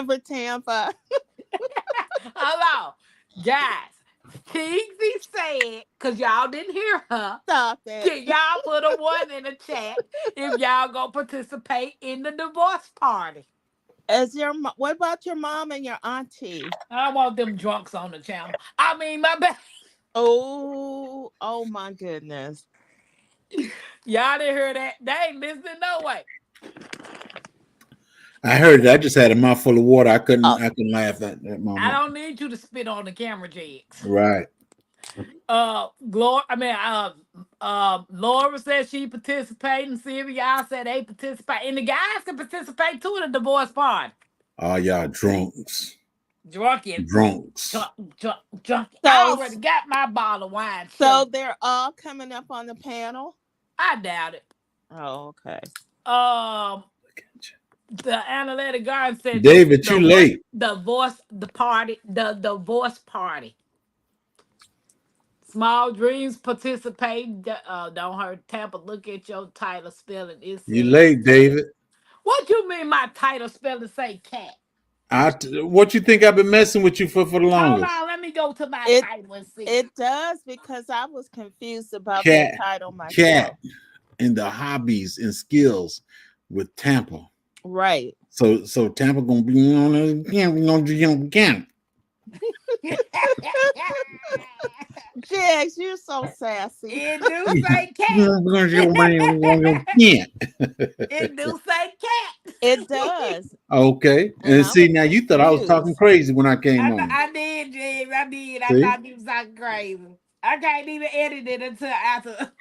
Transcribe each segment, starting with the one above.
For Tampa. Hello, guys. Kingsley said, because y'all didn't hear her, Stop it. can y'all put a one in the chat if y'all gonna participate in the divorce party? What about your mom and your auntie? I want them drunks on the channel. I mean, my bad. Oh, oh my goodness. Y'all didn't hear that. They ain't listening no way. I heard it. I just had a mouthful of water. I couldn't. Oh, I couldn't laugh at that I moment. don't need you to spit on the camera, Jigs. Right. Laura said she participating. Sylvia, y'all said they participate. And the guys can participate too in the divorce party. Oh, y'all drunks. Drunken. Drunks. Drunk. I so already got my bottle of wine so chilling. they're all coming up on the panel. I doubt it. Oh, okay. Um, the analytic guard said David, you late. the divorce party. Small dreams participate. Don't hurt Tampa. Look at your title spelling. It You says late, cat. David. What you mean my title spelling say cat? What you think I've been messing with you for the Hold longest? on, let me go to my It title and see. it does because I was confused about that Cat, title cat, myself. and the hobbies and skills with Tampa. Right. So Tampa gonna be on it again. We gonna do it again. Jax, you're so sassy. It do say cat. We're gonna do it again. It do say cat. It does. Okay. And And I see was now you thought I was talking confused. crazy when I came on. I did, James. I did. I See? thought you was like crazy. I can't even edit it until after.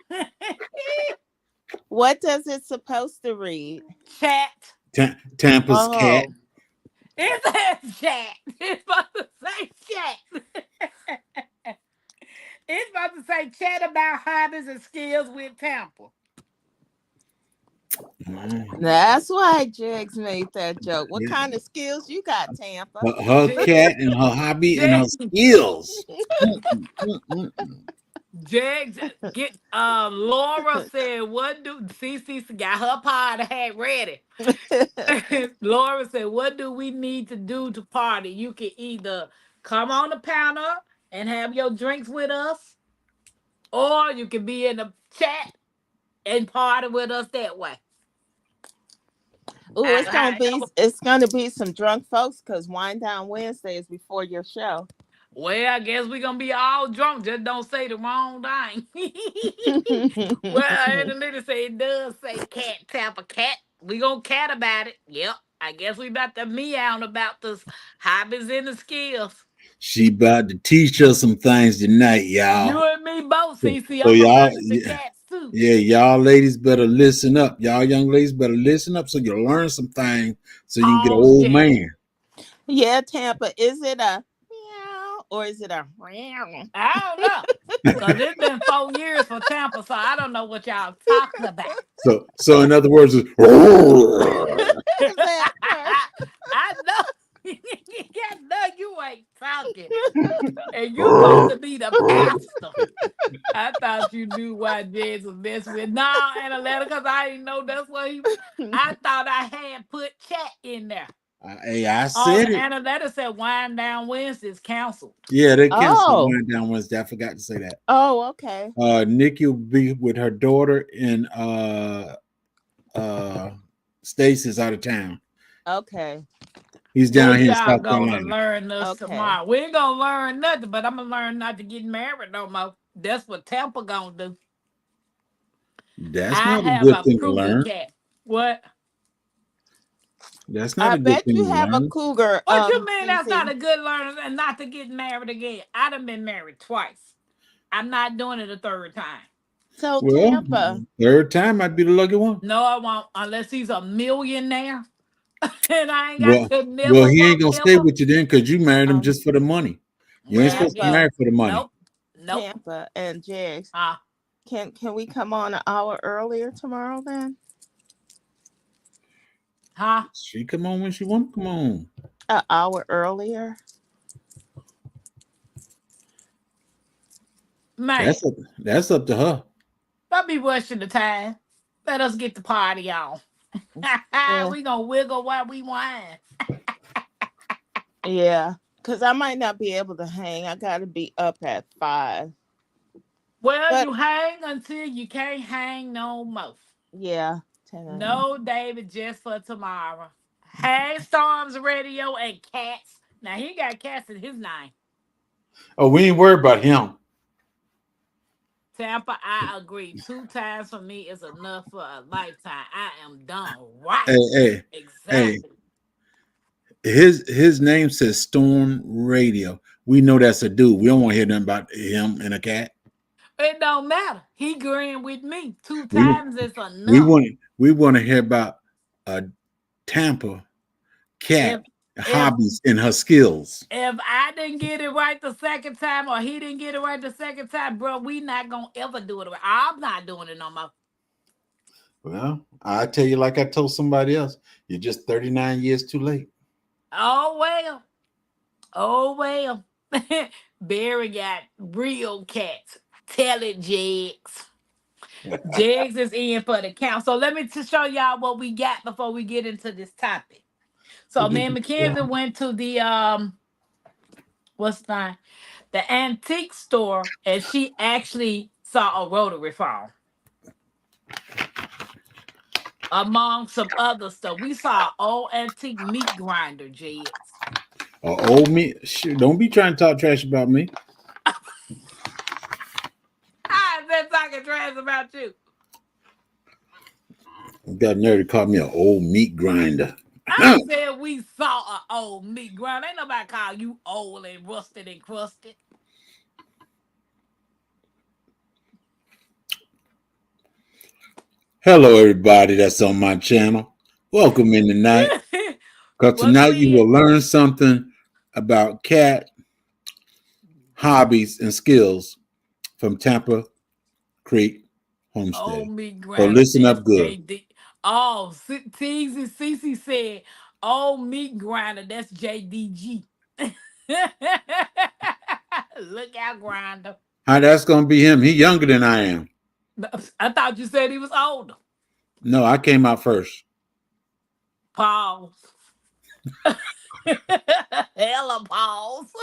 What does it supposed to read? Chat. Tampa's cat. Oh, It says chat. It's supposed to say chat. It's supposed to say chat about hobbies and skills with Tampa. Mm, that's why Jax made that joke. What yeah. kind of skills you got, Tampa? Her cat and her hobby and her Jags, skills. Mm, mm, mm, mm, mm. Jags, get Laura said, what do CC got her pod hat ready? Laura said, what do we need to do to party? You can either come on the panel and have your drinks with us, or you can be in the chat and party with us that way. Oh, I, it's gonna be some drunk folks because Wine Down Wednesday is before your show. well, I guess we're gonna be all drunk. Just don't say the wrong thing. Well, I heard the lady say it does say cat tap a cat. We gonna cat about it. Yep. I guess we about to meow about the hobbies and the skills. She about to teach us some things tonight, You y'all. and me both, So, CC. so I'm gonna y'all, learn the yeah, cats too. yeah, y'all ladies better listen up. Y'all young ladies better listen up so you learn some things so you can get an Pause, old Jack. man. Yeah, Tampa. Is it a meow or is it a meow? I don't know. Cause it's been 4 years for Tampa, so I don't know what y'all talking about. So in other words, it's, That part. I know. I know you ain't talking. And you supposed to be the pastor. I thought you knew why Jez was messing with. No, and a letter, because I didn't know that's what he. I thought I had put chat in there. hey, I Oh, said it. and a letter said wind down Wednesday's canceled. Yeah, they canceled Oh. Wind Down Wednesday. I forgot to say that. Oh, okay. Nikki will be with her daughter and uh Stacy's out of town. Okay. He's What down here in y'all South gonna Carolina. learn us Okay. tomorrow? We ain't gonna learn nothing, but I'm gonna learn not to get married no more. That's what Tampa gonna do. That's I not a have good a thing to cougar learn. cat. What? That's not I a good bet thing you to have a learn. cougar, What you mean that's not CC. a good learner and not to get married again? I done been married twice. I'm not doing it a third time. So Well, Tampa. third time might be the lucky one. No, I won't unless he's a millionaire and I ain't got Well, to well, nibble he ain't bump gonna stay nibble. with you then because you married him Um just for the money. You ain't Well, I supposed to be guess Tampa. married for the money. nope. Nope. Tampa and Jax. Uh Can we come on an hour earlier tomorrow then? huh? She come on when she want to come on. An hour earlier? Man, That's up to her. don't be rushing the time. Let us get the party on. Yeah. We gonna wiggle while we whine. Yeah, because I might not be able to hang. I got to be up at 5. Well, But you hang until you can't hang no more. yeah, 10 a.m. No, David, just for tomorrow. Hey, Storms Radio and cats. Now he got cats in his name. Oh, we ain't worried about him. Tampa, I agree. 2 times for me is enough for a lifetime. I am done. Right. Hey, hey, hey. Exactly. His name says Storm Radio. We know that's a dude. We don't want to hear nothing about him and a cat. It don't matter. He agreeing with me. Two We times is we enough. want we want to hear about a Tampa If cat if hobbies and her skills. if I didn't get it right the second time or he didn't get it right the second time, bro, we not gonna ever do it right. I'm not doing it no more. Well, I tell you, like I told somebody else, you're just 39 years too late. Oh well. Oh well. Barry got real cats. Tell it, Jigs. Jigs is in for the count. So let me show y'all what we got before we get into this topic. So me and Mackenzie went to the what's that? The antique store, and she actually saw a rotary phone among some other stuff. We saw an old antique meat grinder, Jigs. Old me, shoot, don't be trying to talk trash about me. I've been talking trash about you. You got nerve to call me an old meat grinder. I said we saw an old meat grinder. Ain't nobody call you old and rusted and crusted. Hello, everybody that's on my channel. Welcome in tonight. Because Welcome tonight you in. will learn something about cat hobbies and skills from Tampa Creek Old Homestead. meat So grinder. listen That's up good. JD. Oh, Teasy Cece said old meat grinder. That's JDG. Look out, grinder. How that's gonna be him? He younger than I am. I thought you said he was older. No, I came out first. Pause. Hella pause.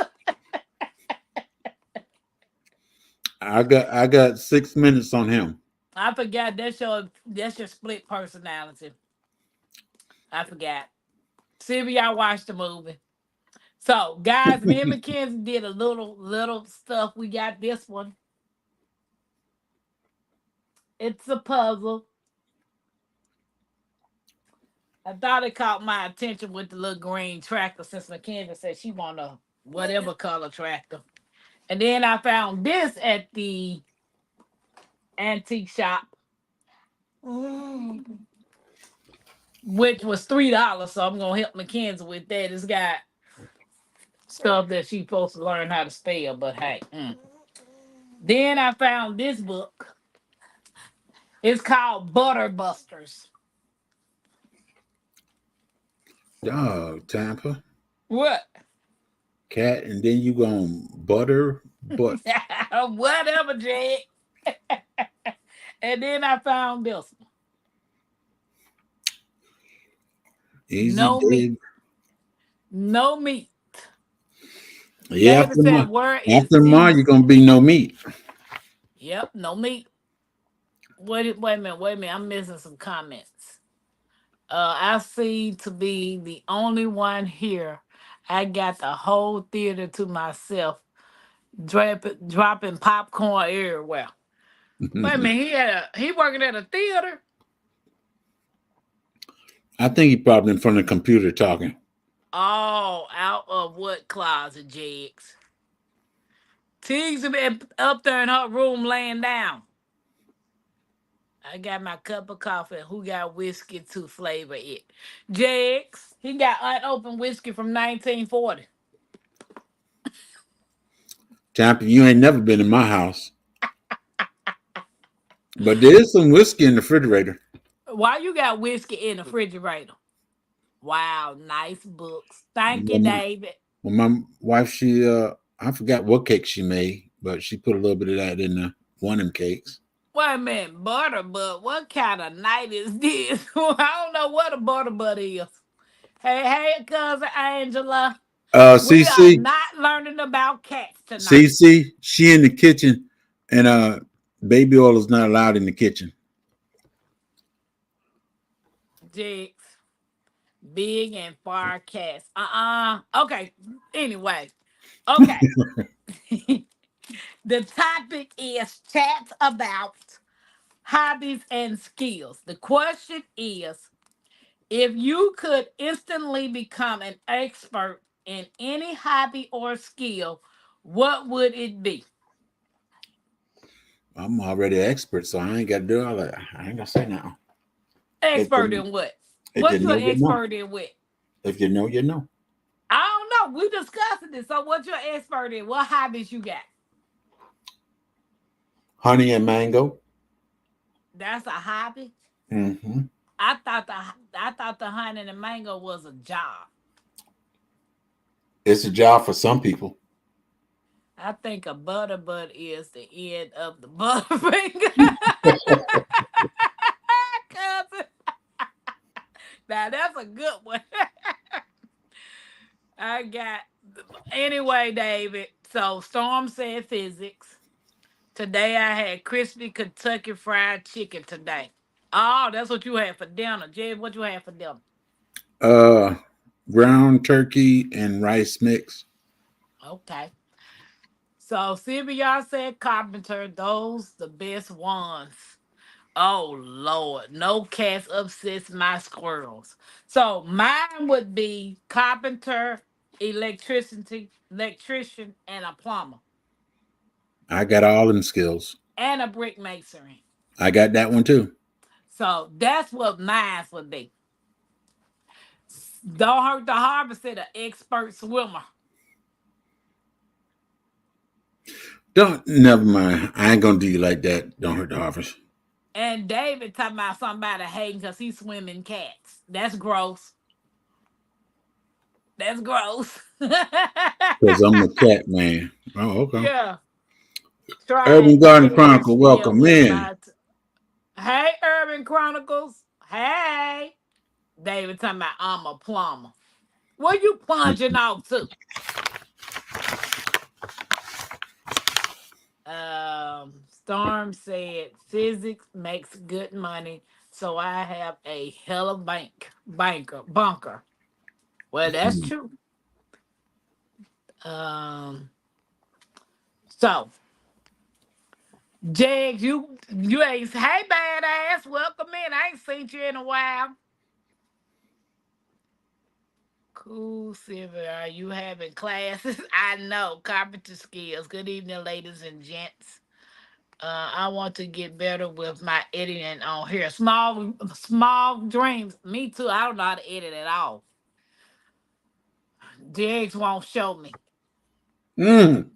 I got 6 minutes on him. I forgot that's your split personality. I forgot. See if y'all watched the movie. So, guys, me and Mackenzie did a little stuff. We got this one. It's a puzzle. I thought it caught my attention with the little green tractor since Mackenzie said she want a whatever color tractor. And then I found this at the antique shop, which was $3. So I'm gonna help Mackenzie with that. It's got stuff that she's supposed to learn how to spell, but hey. Then I found this book. It's called Butter Busters. Dog, Tampa What? cat, and then you gonna butter, but Whatever, Jay. And then I found this one. easy, No meat. Dave. No meat. Yeah, David said, where is after tomorrow, these? you're gonna be no meat. Yep, no meat. Wait a minute, wait a minute. I'm missing some comments. I seem to be the only one here. I got the whole theater to myself, dropping popcorn everywhere. Wait a minute, he working at a theater. I think he probably in front of the computer talking. Oh, out of what closet, Jigs? Tiggs been up there in her room laying down. I got my cup of coffee. Who got whiskey to flavor it? Jigs. He got unopened whiskey from 1940. Tampa, you ain't never been in my house, but there is some whiskey in the refrigerator. Why you got whiskey in the refrigerator? Wow, nice books. Thank you, When my, David. when my wife, I forgot what cake she made, but she put a little bit of that in one of them cakes. Wait a minute, butter butt. What kind of night is this? I don't know what a butter butt is. Hey, cousin Angela. We are CC, not learning about cats tonight. CC, she in the kitchen, and baby oil is not allowed in the kitchen. Jigs, big and far cats. Okay. Anyway. Okay. The topic is chats about hobbies and skills. The question is, if you could instantly become an expert in any hobby or skill, what would it be? I'm already an expert, so I ain't got to do all that. I ain't gonna say now. If Expert you, in what? if you What you're know, you know. expert in what? If you know, you know. I don't know. We discussing this. So what you're expert in? What hobbies you got? Honey and mango. That's a hobby. Hmm. I thought the honey and the mango was a job. It's a job for some people. I think a butterbud is the end of the butterfinger. Cousin. Now that's a good one. I got anyway, David. So Storm said physics. Today I had crispy Kentucky fried chicken today. Oh, that's what you had for dinner. Jay, what you had for dinner? Uh, Ground turkey and rice mix. Okay. So Sylvia said carpenter, those the best ones. Oh Lord, no cats upsets my squirrels. So mine would be carpenter, electrician, and a plumber, I got all them skills. and a brick masonry. I got that one too. So that's what mine would be. Don't hurt the harvest said an expert swimmer. Don't never mind. I ain't gonna do you like that. Don't hurt the harvest. And David talking about somebody hating because he's swimming cats. That's gross. That's gross. Because I'm the cat man. Oh, okay. Yeah. Try Urban Garden every Chronicle, skill welcome in in. my. Hey, Urban Chronicles. Hey. David talking about I'm a plumber. Where you plunging off to? Storm said physics makes good money, so I have a hella bunker. Well, that's true. Um, so Jags, you ain't hey badass, welcome in. I ain't seen you in a while. Cool, Silver. Are you having classes? I know carpenter skills. Good evening, ladies and gents. I want to get better with my editing on here. Small dreams. Me too. I don't know how to edit at all. Jags won't show me. Mm,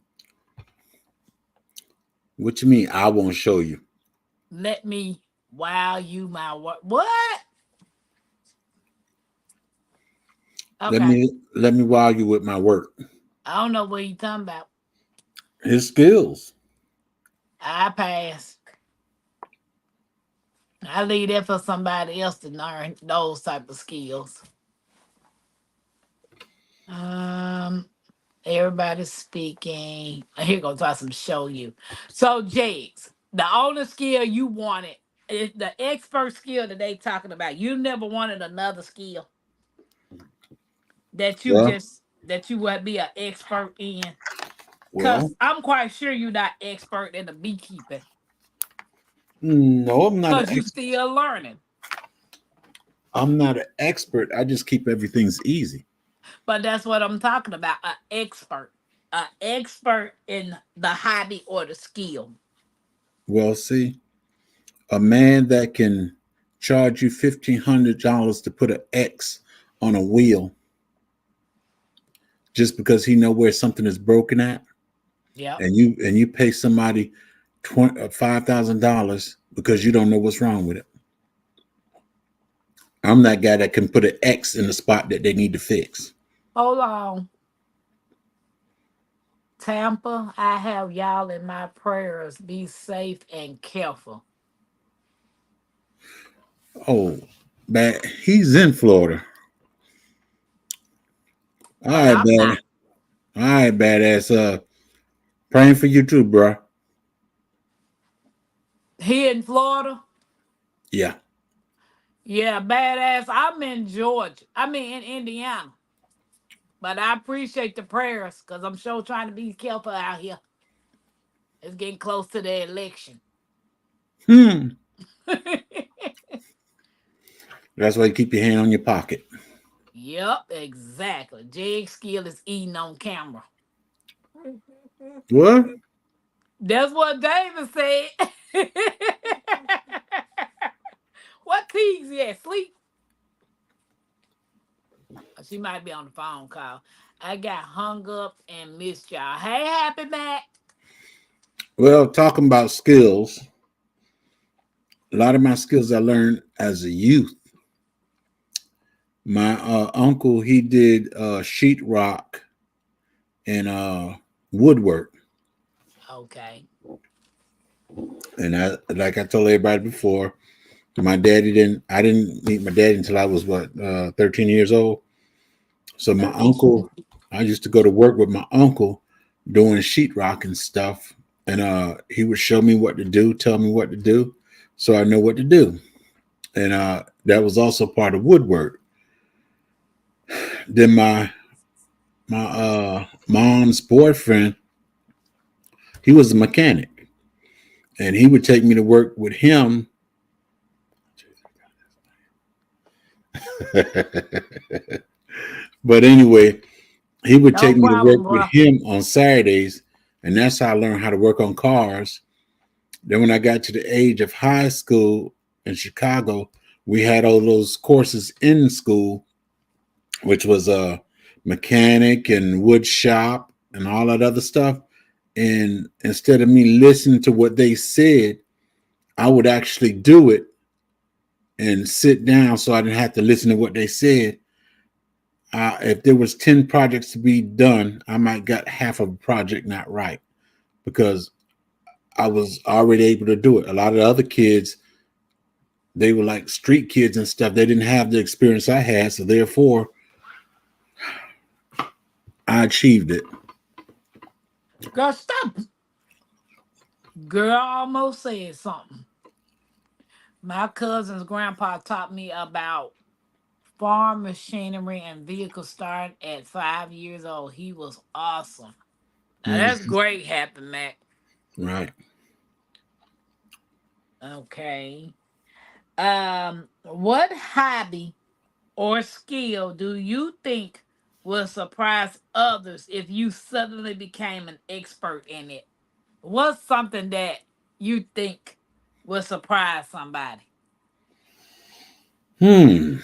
what you mean? I won't show you. Let me wow you my work. What? Let Okay. me let me wow you with my work. I don't know what you talking about. His skills. I pass. I leave that for somebody else to learn those type of skills. Um, everybody's speaking. Here goes try some show you. So Jakes, the only skill you wanted is the expert skill that they talking about. You never wanted another skill Well, that you would be an expert in. well, Cause I'm quite sure you're not expert in the beekeeping. no, I'm not an Cause you still learning. I'm not an expert. I just keep everything's easy. But that's what I'm talking about. An expert. An expert in the hobby or the skill. Well, see, a man that can charge you $1,500 to put an X on a wheel just because he know where something is broken at, Yep. and you pay somebody $5,000 because you don't know what's wrong with it. I'm that guy that can put an X in the spot that they need to fix. Hold on. Tampa, I have y'all in my prayers. Be safe and careful. Oh, man, he's in Florida. All But right, I'm man. not. All right, badass. Praying for you too, bro. Here in Florida, Yeah. yeah, badass. I'm in Georgia. I mean in Indiana. But I appreciate the prayers because I'm sure trying to be careful out here. It's getting close to the election. Hmm. That's why you keep your hand on your pocket. Yep, exactly. Jig skill is eating on camera. What? That's what David said. What T's at? Sleep? She might be on the phone call. I got hung up and missed y'all. Hey, Happy Mac. Well, talking about skills, a lot of my skills I learned as a youth. My uncle, he did sheetrock and woodwork. Okay. And like I told everybody before, I didn't meet my daddy until I was 13 years old. So my 13. uncle, I used to go to work with my uncle doing sheetrock and stuff. And he would show me what to do, tell me what to do, so I know what to do. And that was also part of woodwork. Then my mom's boyfriend, he was a mechanic, and he would take me to work with him. But anyway, he would No take me to work problem, with bro. him on Saturdays, and that's how I learned how to work on cars. Then when I got to the age of high school in Chicago, we had all those courses in school, which was a mechanic and wood shop and all that other stuff. And instead of me listening to what they said, I would actually do it and sit down so I didn't have to listen to what they said. If there was 10 projects to be done, I might got half of a project not right because I was already able to do it. A lot of the other kids, they were like street kids and stuff. They didn't have the experience I had, so therefore I achieved it. Girl, stop. Girl almost said something. My cousin's grandpa taught me about farm machinery and vehicles starting at 5 years old. He was awesome. Now that's Mhm. great, Happy Mac. Right. Okay. What hobby or skill do you think will surprise others if you suddenly became an expert in it? What's something that you think will surprise somebody? Hmm.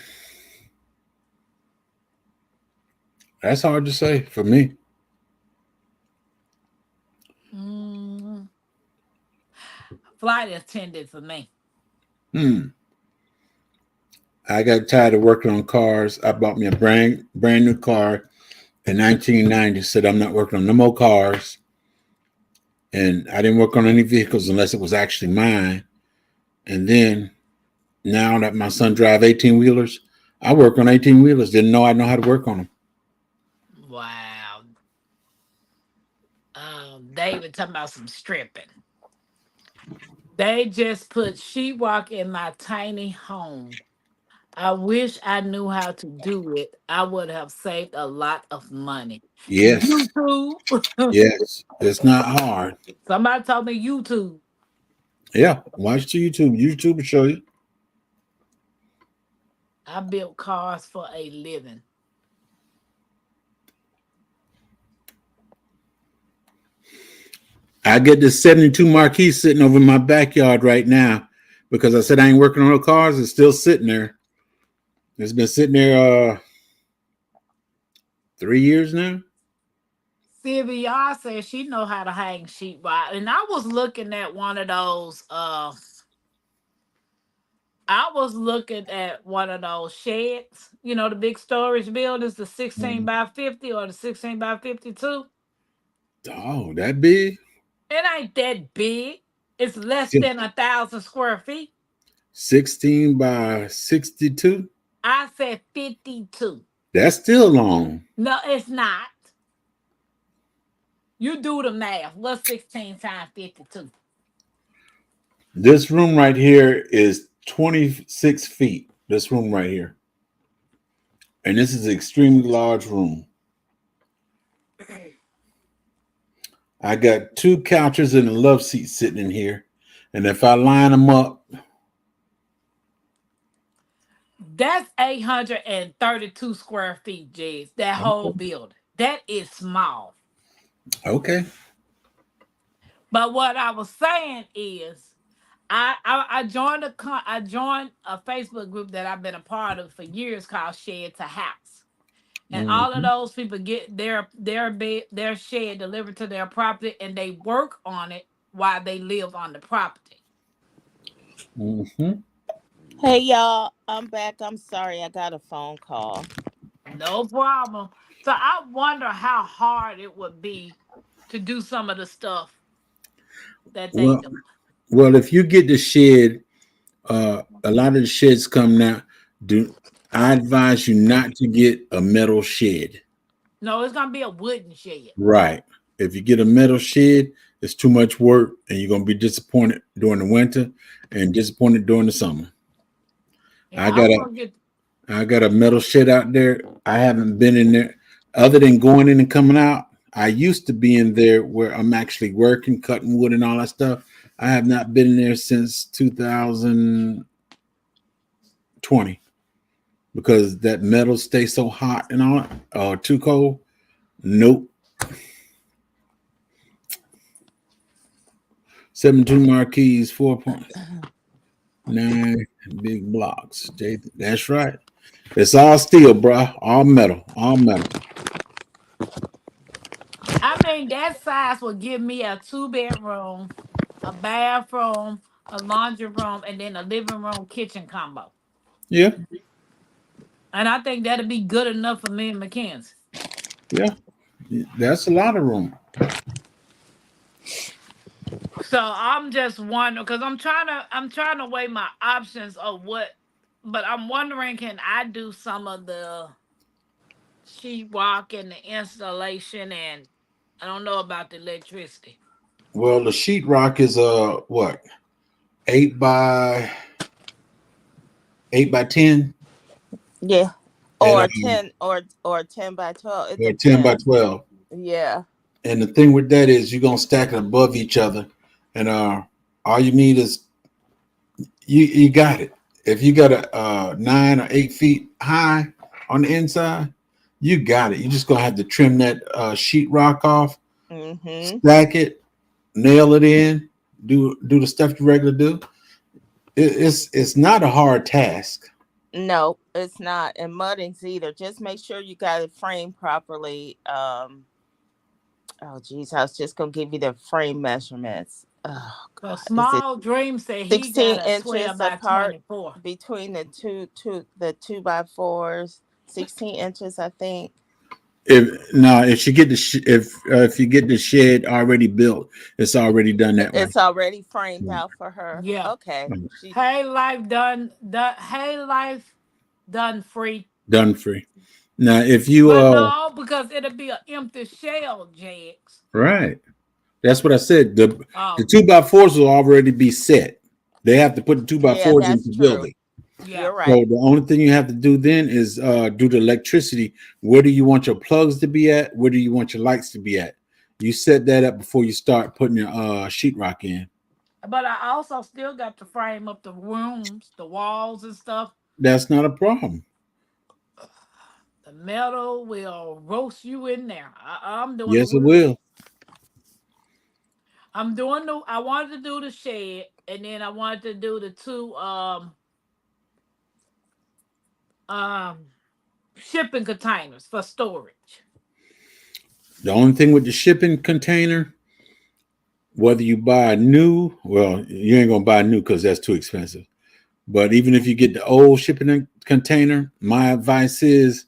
That's hard to say for me. Mm, flight attendant for me. Hmm. I got tired of working on cars. I bought me a brand new car in 1990. Said I'm not working on no more cars, and I didn't work on any vehicles unless it was actually mine. And then now that my son drive 18 wheelers, I work on 18 wheelers. Didn't know I know how to work on them. Wow. David talking about some stripping. They just put sheetrock in my tiny home. I wish I knew how to do it. I would have saved a lot of money. Yes, YouTube. yes, it's not hard. Somebody told me YouTube. Yeah, watch the YouTube. YouTube will show you. I built cars for a living. I get this 72 Marquis sitting over in my backyard right now because I said I ain't working on the cars. It's still sitting there. It's been sitting there 3 years now. Sylvia says she know how to hang sheetrock. And I was looking at one of those I was looking at one of those sheds, the big storage buildings, the 16 by 50 or the 16 by 52. Oh, that big? It ain't that big. It's less than 1,000 square feet. 16 by 62? I said 52. That's still long. No, it's not. You do the math. What's 16 times 52? This room right here is 26 feet. This room right here. And this is an extremely large room. I got two couches and a love seat sitting in here. And if I line them up, That's 832 square feet, Jess. That whole building. That is small. okay. But what I was saying is, I joined I joined a Facebook group that I've been a part of for years called Shed to House, and all of Mm-hmm. those people get their shed delivered to their property, and they work on it while they live on the property. Mm-hmm. Hey y'all, I'm back. I'm sorry, I got a phone call. No problem. So I wonder how hard it would be to do some of the stuff that they Well, do. well, if you get the shed, a lot of the sheds come now. Do I advise you not to get a metal shed? No, it's gonna be a wooden shed. Right. If you get a metal shed, it's too much work, and you're gonna be disappointed during the winter and disappointed during the summer. Yeah, I I got a want to get. I got a metal shed out there. I haven't been in there other than going in and coming out. I used to be in there where I'm actually working, cutting wood and all that stuff. I have not been in there since 2020 because that metal stays so hot and all or too cold. Nope. 72 marquees, 4.9 big blocks. That's right. It's all steel, bro. All metal. All metal. I mean, that size will give me a two-bedroom, a bathroom, a laundry room, and then a living room kitchen combo. Yeah. And I think that'd be good enough for me and Mackenzie. Yeah. That's a lot of room. So I'm just wondering because I'm trying to weigh my options of what, but I'm wondering can I do some of the sheetrock and the installation, and I don't know about the electricity. Well, the sheetrock is what, 8 by 10, Yeah. and Or 10 by 12. It 10 by depends. 12. Yeah. And the thing with that is you're gonna stack it above each other, and all you need is you got it. If you got a 9 or 8 feet high on the inside, you got it. You just gonna have to trim that sheetrock off, Mm-hmm. stack it, nail it in, do the stuff you regular do. It's not a hard task. No, it's not. And muddings either. Just make sure you got it framed properly. Oh geez, I was just gonna give you the frame measurements. Oh So God. Is it Small Dream said he 16 got a 12 inches by apart 24. between the 2 by 4s? 16 inches, I think. If you get if you get the shed already built, it's already done that way. It's already framed Yeah. out for her. Yeah. Okay. She Hey Life done Hey Life done free. Done free. Now, if you But no, because it'll be an empty shell, Jax. right, that's what I said. The Oh, 2 by 4s will already be set. They have to put the two by Yeah, fours that's into building. true. yeah. You're So right. the only thing you have to do then is do the electricity. Where do you want your plugs to be at? Where do you want your lights to be at? You set that up before you start putting your sheetrock in. But I also still got to frame up the rooms, the walls and stuff. That's not a problem. The metal will roast you in there. I'm doing the Yes, it wood. will. I'm doing the. I wanted to do the shed, and then I wanted to do the two um shipping containers for storage. The only thing with the shipping container, whether you buy new, well, you ain't gonna buy new because that's too expensive. But even if you get the old shipping container, my advice is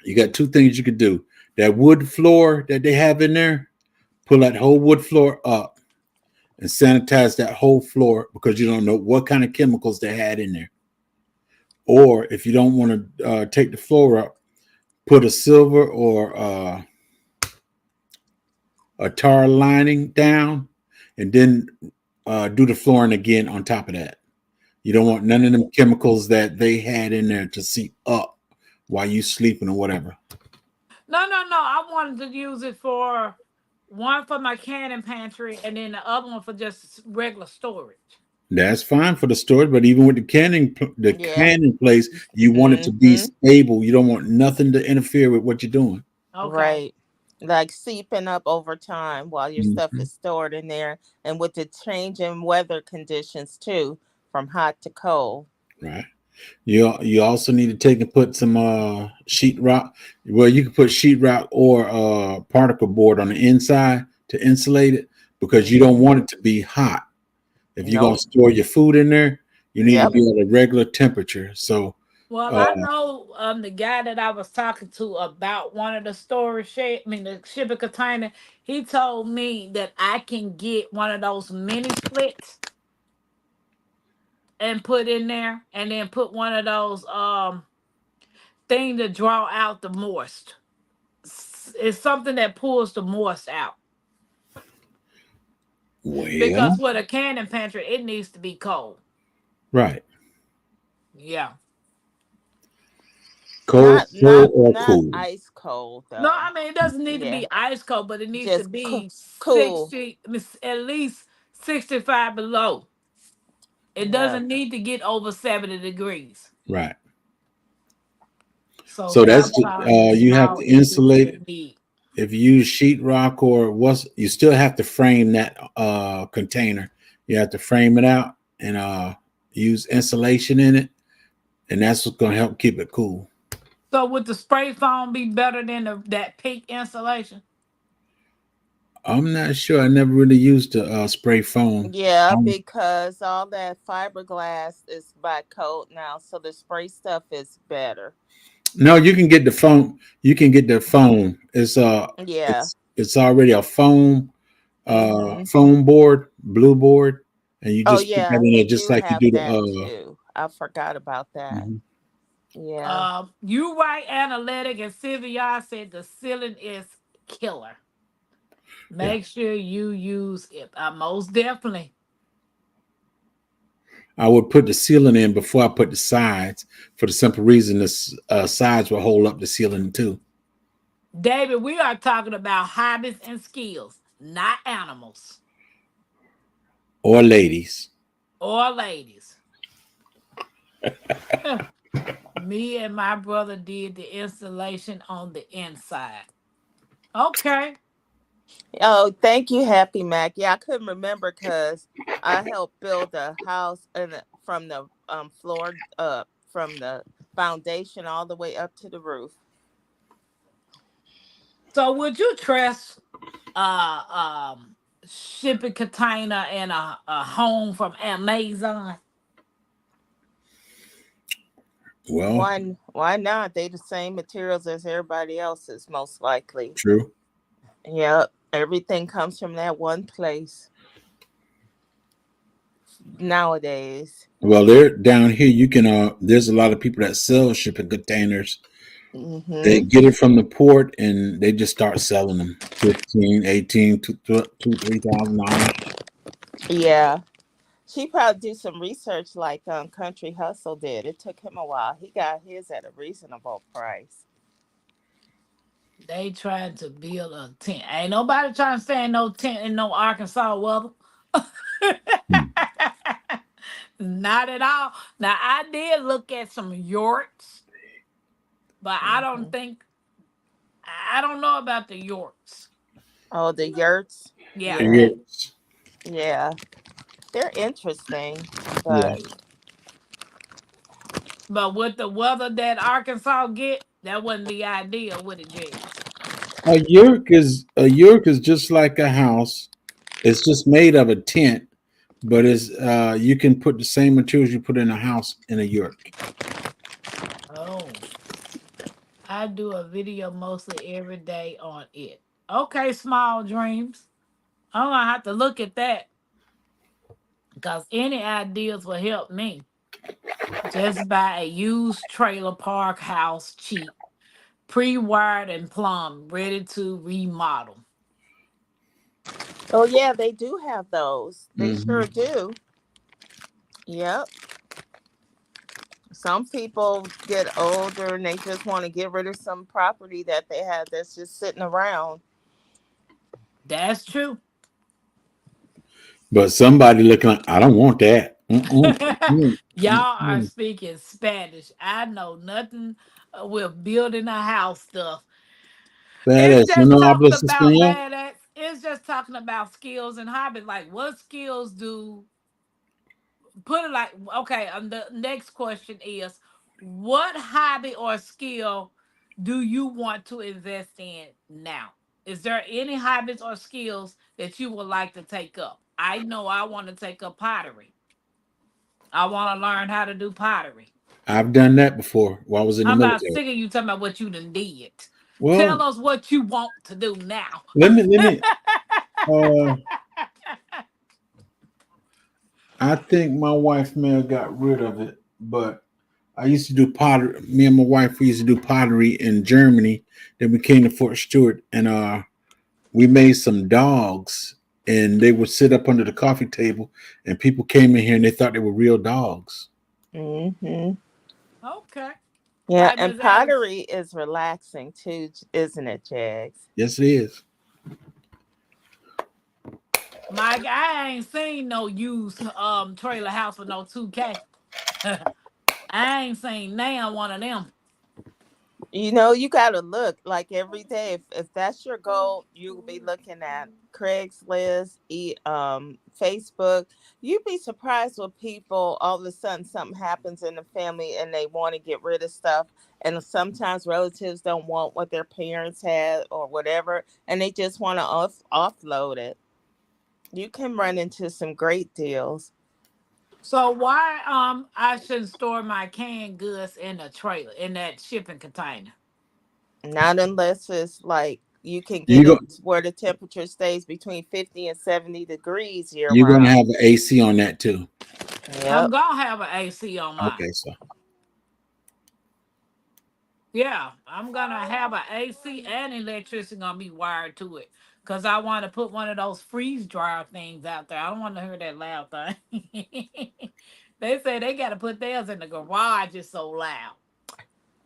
you got two things you could do. That wood floor that they have in there, pull that whole wood floor up and sanitize that whole floor because you don't know what kind of chemicals they had in there. Or if you don't want to take the floor up, put a silver or a tar lining down, and then do the flooring again on top of that. You don't want none of them chemicals that they had in there to seep up while you sleeping or whatever. No, no, no. I wanted to use it for one for my canning pantry and then the other one for just regular storage. That's fine for the storage, but even with the Yeah. canning place, you want it to be Mm-hmm. stable. You don't want nothing to interfere with what you're doing. Okay. Right. Like seeping up over time while your stuff Mhm. is stored in there, and with the change in weather conditions too, from hot to cold. Right. You also need to take and put some sheetrock. Well, you can put sheetrock or particle board on the inside to insulate it because you don't Mm-hmm. want it to be hot. If you're gonna Nope. store your food in there, you need to Yep. be at a regular temperature. So, Well, uh, I know the guy that I was talking to about one of the storage shed, I mean the shipping container. He told me that I can get one of those mini splits and put in there, and then put one of those thing to draw out the moist. It's something that pulls the moist out because well, with a canning pantry, it needs to be cold. right, Yeah. cold, cold or Not cool, ice cold No, though. I mean it doesn't need to Yeah. be ice cold, but it needs to Just be cool. 60, at least 65 below. It Yeah. doesn't need to get over 70 degrees. right. So So that's that's probably the you have small to issues insulate we it. need. If you use sheetrock or what's, you still have to frame that container. You have to frame it out and use insulation in it, and that's what's gonna help keep it cool. So would the spray foam be better than that pink insulation? I'm not sure. I never really used the spray foam. Yeah, Um, because all that fiberglass is by code now, so the spray stuff is better. no, you can get the foam. You can get the foam. Yeah. It's already a Mm-hmm. foam board, blue board, and you Oh just put that yeah, in there they just do like you have do the that too. I forgot about that. mhm. Yeah. You right, analytic, and Sylvia said the ceiling is killer. Yeah. Make sure you use it. Most definitely. I would put the ceiling in before I put the sides for the simple reason the sides will hold up the ceiling too. David, we are talking about hobbies and skills, not animals Or ladies. or ladies. Me and my brother did the installation on the inside. Okay. Oh, thank you, Happy Mac. Yeah, I couldn't remember because I helped build a house from the floor up, from the foundation all the way up to the roof. So would you trust shipping container and a home from Amazon? Well, Why not? They the same materials as everybody else's, most likely. true. Yep. Everything comes from that one place nowadays. Well, they're down here. You can. There's a lot of people that sell shipping containers. They Mm-hmm. get it from the port and they just start selling them 15, 18, 3,000 dollars. Yeah. She probably do some research like Country Hustle did. It took him a while. He got his at a reasonable price. They tried to build a tent. Ain't nobody trying to stay in no tent in no Arkansas weather. Not at all. Now I did look at some yurts, but Hmm. I don't know about the yurts. Oh, the yurts. Yeah. Yeah. Yes. Yeah. They're interesting, but Right. But with the weather that Arkansas get, that wasn't the idea with it, Jazz. A yurk is just like a house. It's just made of a tent, but it's you can put the same materials you put in a house in a yurk. Oh, I do a video mostly every day on it. Okay, small dreams. I'm gonna have to look at that because any ideas will help me. Just buy a used trailer park house cheap, pre-wired and plumbed, ready to remodel. Oh yeah, they do have those. They Hmm. sure do. Yep. Some people get older and they just want to get rid of some property that they have that's just sitting around. That's true. But somebody looking like, I don't want that. Mm-mm, mm-mm, Y'all are mm-mm. speaking Spanish. I know nothing with building a house stuff. It's Badass. You just know, talking hablas about español? badass. It's just talking about skills and hobbies. Like, what skills do put it like? Okay, the next question is, what hobby or skill do you want to invest in now? Is there any hobbies or skills that you would like to take up? I know I want to take up pottery. I want to learn how to do pottery. I've done that before while I was in the I'm not military. sick of you talking about what you done did. Tell Well, us what you want to do now. let me. Uh, I think my wife may have got rid of it, but I used to do pottery. Me and my wife we used to do pottery in Germany. Then we came to Fort Stewart, and we made some dogs, and they would sit up under the coffee table, and people came in here and they thought they were real dogs. Hmm. Okay. Yeah, I and just asked pottery is relaxing too, isn't it, Jags? Yes, it is. Mike, I ain't seen no used trailer house for no 2K. I ain't seen now one of them. You know, you got to look like every day. If that's your goal, you'll be looking at Craigslist, Facebook. You'd be surprised when people all of a sudden something happens in the family and they want to get rid of stuff. And sometimes relatives don't want what their parents had or whatever, and they just want to offload it. You can run into some great deals. So why I shouldn't store my canned goods in a trailer in that shipping container? Not unless it's like you can You get go. it where the temperature stays between 50 and 70 degrees year You're gonna round. have an AC on that too. I'm Yep. gonna have an AC on mine. Okay, so Yeah, I'm gonna have an AC and electricity gonna be wired to it. Cause I want to put one of those freeze dryer things out there. I don't want to hear that loud thing. They say they gotta put theirs in the garage. It's so loud.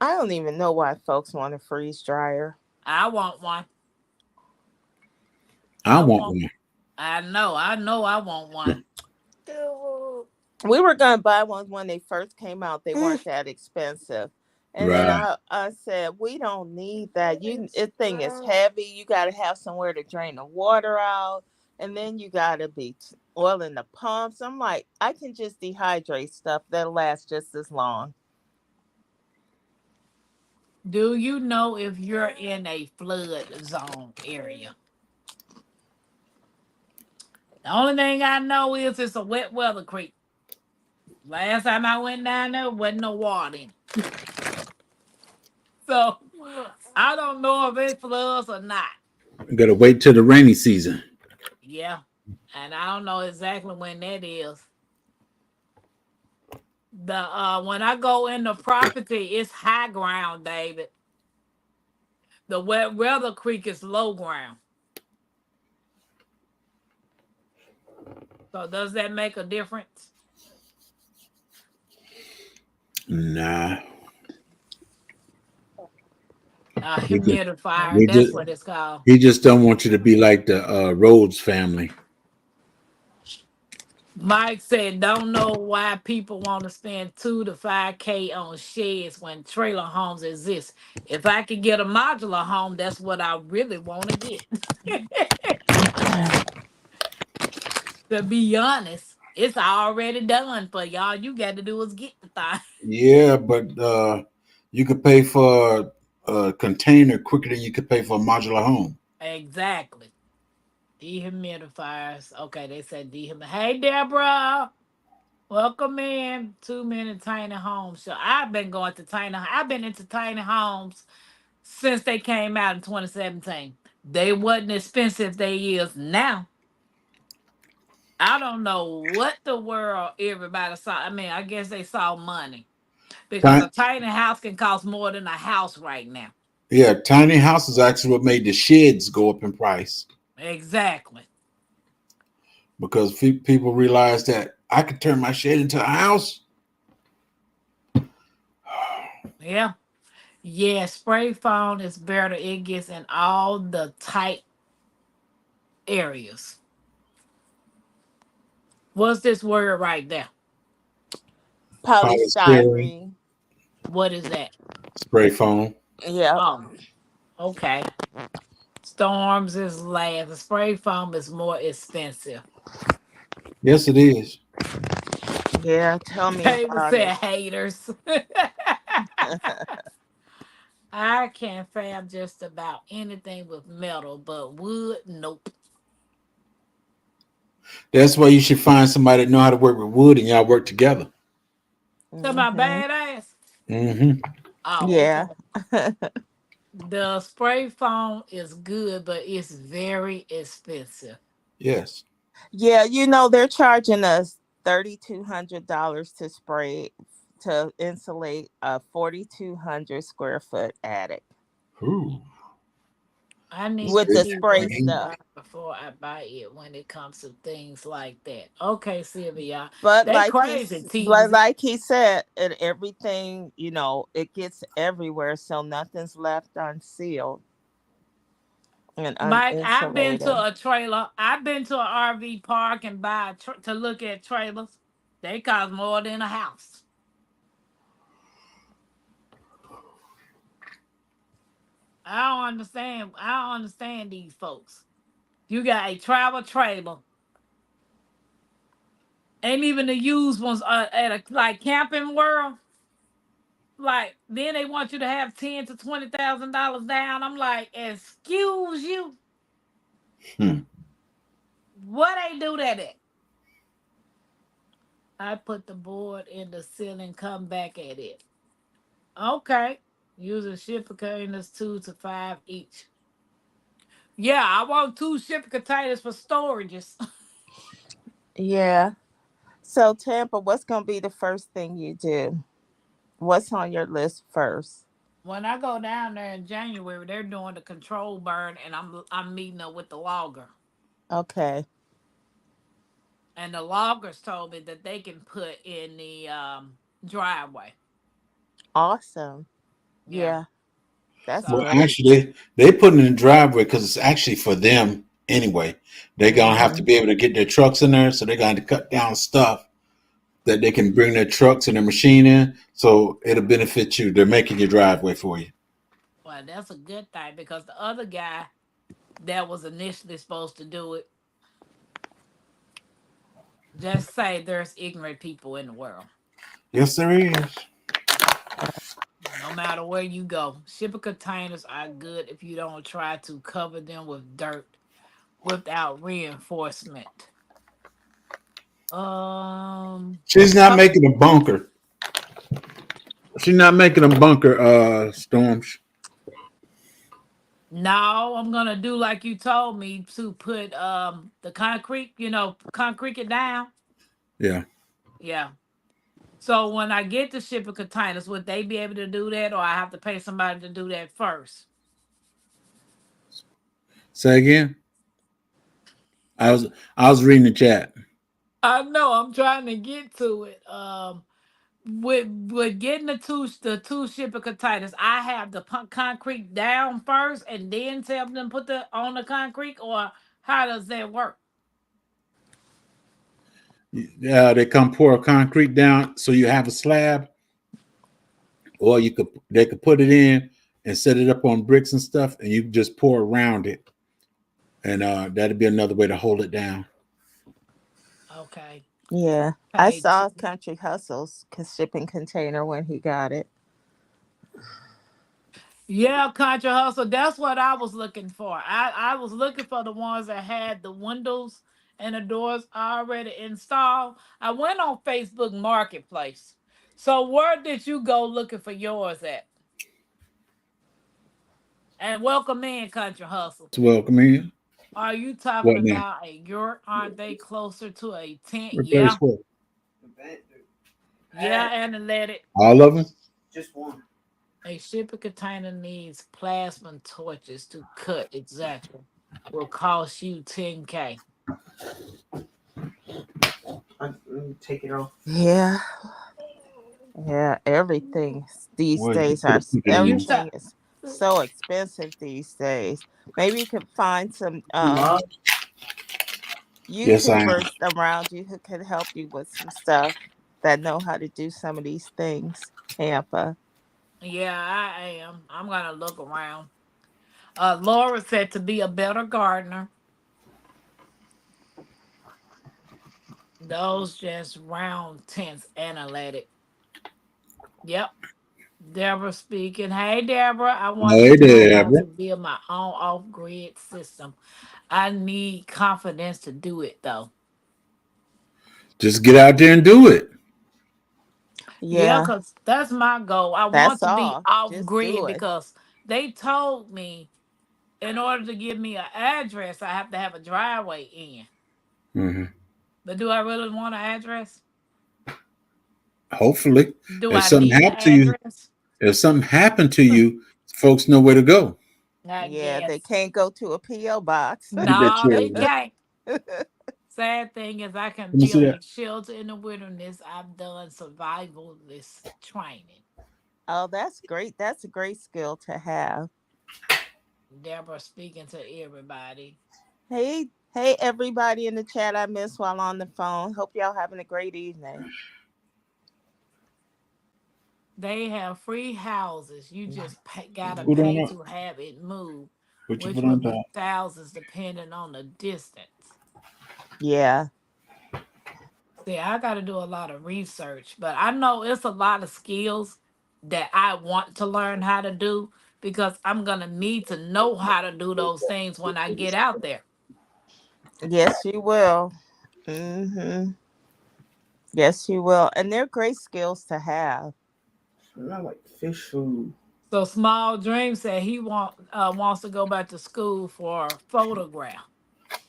I don't even know why folks want a freeze dryer. I want one. I I want want. one. I know. I want one. We were gonna buy ones when they first came out. They weren't that expensive. And then Right. I said, we don't need that. This thing is heavy. You gotta have somewhere to drain the water out. And then you gotta be oiling the pumps. I'm like, I can just dehydrate stuff that'll last just as long. Do you know if you're in a flood zone area? The only thing I know is it's a wet weather creek. Last time I went down there, wasn't no water in it. So I don't know if it floods or not. Gotta wait till the rainy season. Yeah. And I don't know exactly when that is. The when I go in the property, it's high ground, David. The wet weather creek is low ground. So does that make a difference? Nah, we just Humidifier, we that's just what it's called. he just don't want you to be like the Rhodes family. Mike said, don't know why people want to spend 2 to 5K on sheds when trailer homes exist. If I could get a modular home, that's what I really want to get. To be honest, it's already done for y'all. You got to do is get the thing. Yeah, but you could pay for a container quicker than you could pay for a modular home. Exactly. Dehumidifiers. Okay, they said dehumid. Hey, Deborah. Welcome in. 2 minute tiny homes. So I've been going to tiny. I've been into tiny homes since they came out in 2017. They wasn't expensive they is now. I don't know what the world everybody saw. I mean, I guess they saw money because Ti- a tiny house can cost more than a house right now. yeah, tiny houses actually what made the sheds go up in price. Exactly. because people realize that I could turn my shed into a house. Yeah. Yeah, spray foam is better. It gets in all the tight areas. What's this word right there? Polystyrene Polystyrene. What is that? spray foam. Yep. Oh, okay. Storms is last. The spray foam is more expensive. Yes, it is. Yeah. Tell me David about said it. haters. I can fab just about anything with metal, but wood, nope. That's why you should find somebody that know how to work with wood, and y'all work together. To my Hmm. badass. Hmm. Oh, okay. Yeah. The spray foam is good, but it's very expensive. Yes. Yeah. They're charging us $3,200 to spray to insulate a 4,200 square foot attic Ooh, I that's need with to the big. see spray what they stuff. are before I buy it when it comes to things like that. Okay, Sylvia. But They crazy teasing. like he said, and everything, it gets everywhere, so nothing's left unsealed and Mike, I've been to uninsulated. a trailer. I've been to an RV park and to look at trailers. They cost more than a house. I don't understand these folks. You got a travel trailer, and even the used ones are at a like Camping World. Like then they want you to have $10,000 to $20,000 down. I'm like, excuse you, Hmm. what they do that at? I put the board in the ceiling, come back at it. Okay, using shipping containers 2 to 5 each. Yeah, I want 2 shipping containers for storages. Yeah. So Tampa, what's gonna be the first thing you do? What's on your list first? When I go down there in January, they're doing the control burn, and I'm meeting up with the logger. Okay. And the loggers told me that they can put in the driveway. Awesome. Yeah. Yeah, that's Well, So great. actually, they put it in the driveway because it's actually for them anyway. They're gonna have to Hmm. be able to get their trucks in there, so they're going to cut down stuff that they can bring their trucks and their machine in. So it'll benefit you. They're making your driveway for you. well, that's a good thing because the other guy that was initially supposed to do it, just say there's ignorant people in the world. Yes, there is. No matter where you go, shipping containers are good if you don't try to cover them with dirt without reinforcement. Um, She's not co- making a bunker. She's not making a bunker, Storms. no, I'm gonna do like you told me to put the concrete, concrete it down. Yeah. Yeah. So when I get the shipping containers, would they be able to do that, or I have to pay somebody to do that first? Say again. I was I was reading the chat. I know I'm trying to get to it. With getting the two shipping containers, I have the concrete down first, and then tell them to put the on the concrete, or how does that work? Yeah, they come pour concrete down so you have a slab, or they could put it in and set it up on bricks and stuff, and you just pour around it, and that'd be another way to hold it down. Okay, Yeah, I page. saw Country Hustle's shipping container when he got it. Yeah, Contra Hustle. That's what I was looking for. I was looking for the ones that had the windows and the doors already installed. I went on Facebook Marketplace. So where did you go looking for yours at? And welcome in, Country Hustle. So welcome in. Are you talking What now? about a yurt? Aren't they closer to a tent? Replace Yeah. what? Yeah, and let it. All of them? A shipping container needs plasma torches to cut exactly. Will cost you 10K. Take it off. Yeah, yeah. Everything these Well, you days could are have put it You in. t- everything is so expensive these days. Maybe you could find some Mom, Yes, I am. YouTubers around you who can help you with some stuff that know how to do some of these things. Tampa. yeah, I am. I'm gonna look around. Laura said to be a better gardener. Those just round tents analytic. Yep. Deborah speaking. Hey, Deborah, I want Hey to know there, how bro. to build my own off grid system. I need confidence to do it though. Just get out there and do it. Yeah, Yeah, because that's my goal. I want that's to be all. off Just grid do it. because they told me in order to give me an address, I have to have a driveway in. Hmm. But do I really want an address? Hopefully, Do if I something need an happened to you, address? if something happened to you, folks know where to go. I Yeah, they guess. can't go to a PO box. Get that No, chair they over. can't. Sad thing is, I can Let me see build that. a shelter in the wilderness. I've done survivalist training. Oh, that's great. That's a great skill to have. Deborah speaking to everybody. Hey, everybody in the chat I missed while on the phone. Hope y'all having a great evening. They have free houses. You just gotta Put on pay up. to have it moved, Put your which foot would on be top. thousands depending on the distance. Yeah. See, I got to do a lot of research, but I know it's a lot of skills that I want to learn how to do because I'm going to need to know how to do those things when I get out there. Yes, you will. Hmm. Yes, you will. And they're great skills to have. I like fish food. So Small Dream said he wants to go back to school for photograph.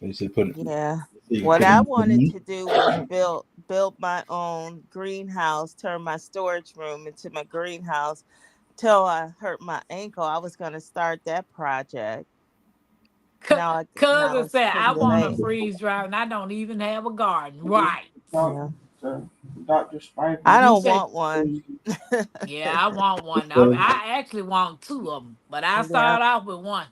They said put it. Yeah. You What put I them. wanted to do was build my own greenhouse, turn my storage room into my greenhouse till I hurt my ankle. I was going to start that project. Now Cousin it's said, I too want a late. freeze drive and I don't even have a garden. Right. Yeah. The Dr. I Spiker. You don't said, want one. yeah, I want one. So I actually want two of them, but I Yeah. start off with one.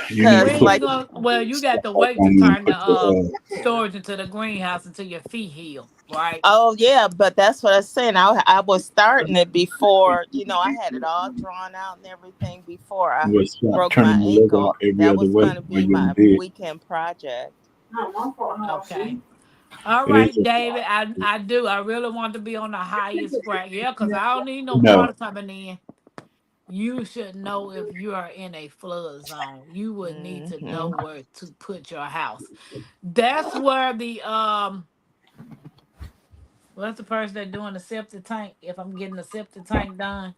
you need to Cuz When put you like gonna? Well, you got to stuff wait to on you and turn the put the storage into the greenhouse until your feet heal, right? oh yeah, but that's what I was saying. I was starting it before, I had it all drawn out and everything before I well, stop broke my turning the leg out ankle. every That other was way going to while be you're in my bed. weekend project. Not my fault how I Okay. see. All It is right, just David. I do. I really want to be on the highest bracket. Yeah, because I don't need no no. water coming in. You should know if you are in a flood zone. You would need to know Hmm. where to put your house. That's where the what's the person that doing the septic tank? If I'm getting the septic tank done,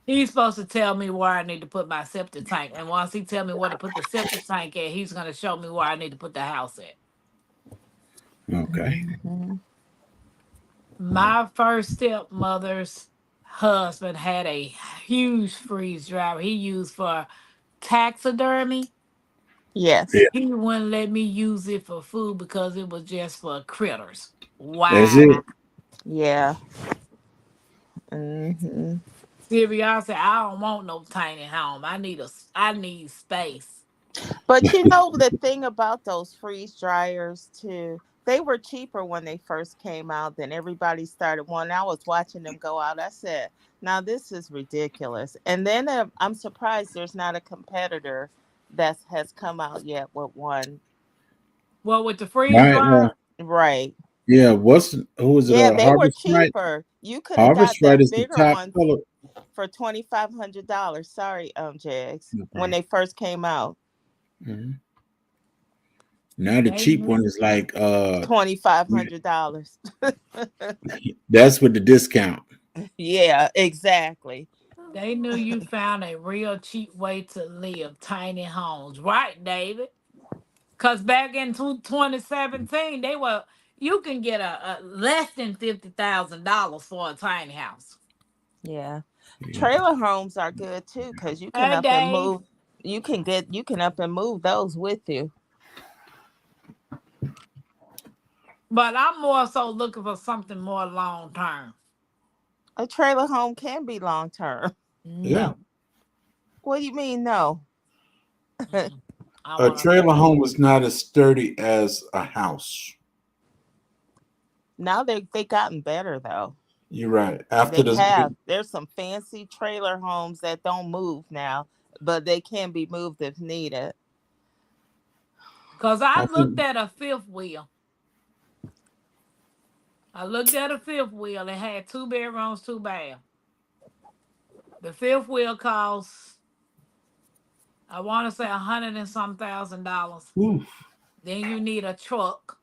he's supposed to tell me where I need to put my septic tank. And once he tell me where to put the septic tank at, he's gonna show me where I need to put the house at. Okay. Hmm. My first stepmother's husband had a huge freeze dryer he used for taxidermy. Yeah, Yes. He wouldn't let me use it for food because it was just for critters. that's Wow. it. Yeah. Hmm. Seriously, I don't want no tiny home. I need space. But the thing about those freeze dryers too, they were cheaper when they first came out. Then everybody started one. I was watching them go out. I said, "Now this is ridiculous." And then I'm surprised there's not a competitor that has come out yet with one. Well, with the freeze My dryer, Right? yeah, who was it? Yeah, they were Harvest Right. cheaper. You could have got Harvest Right that is the bigger top one seller. for $2,500. Sorry, Jags, when Okay. they first came out. Mhm. Now the they cheap knew one is like $2,500. that's with the discount. Yeah, exactly. they knew you found a real cheap way to live, tiny homes, right, David? Because back in 2017, they were you can get a less than $50,000 for a tiny house. Yeah. Yeah. Trailer homes are good too because you can Hey, up and Dave. move. You can up and move those with you. But I'm more so looking for something more long term. A trailer home can be long term. Yeah. No. What do you mean no? Mm-mm. I A want a trailer trailer. home is not as sturdy as a house. Now they gotten better though. You're right. After They this have. big, There's some fancy trailer homes that don't move now, but they can be moved if needed. Because I I looked think, at a fifth wheel. I looked at a fifth wheel. It had 2 bedrooms, 2 baths. The fifth wheel costs, I want to say, 100 and some thousand dollars. oof, Then you need a truck.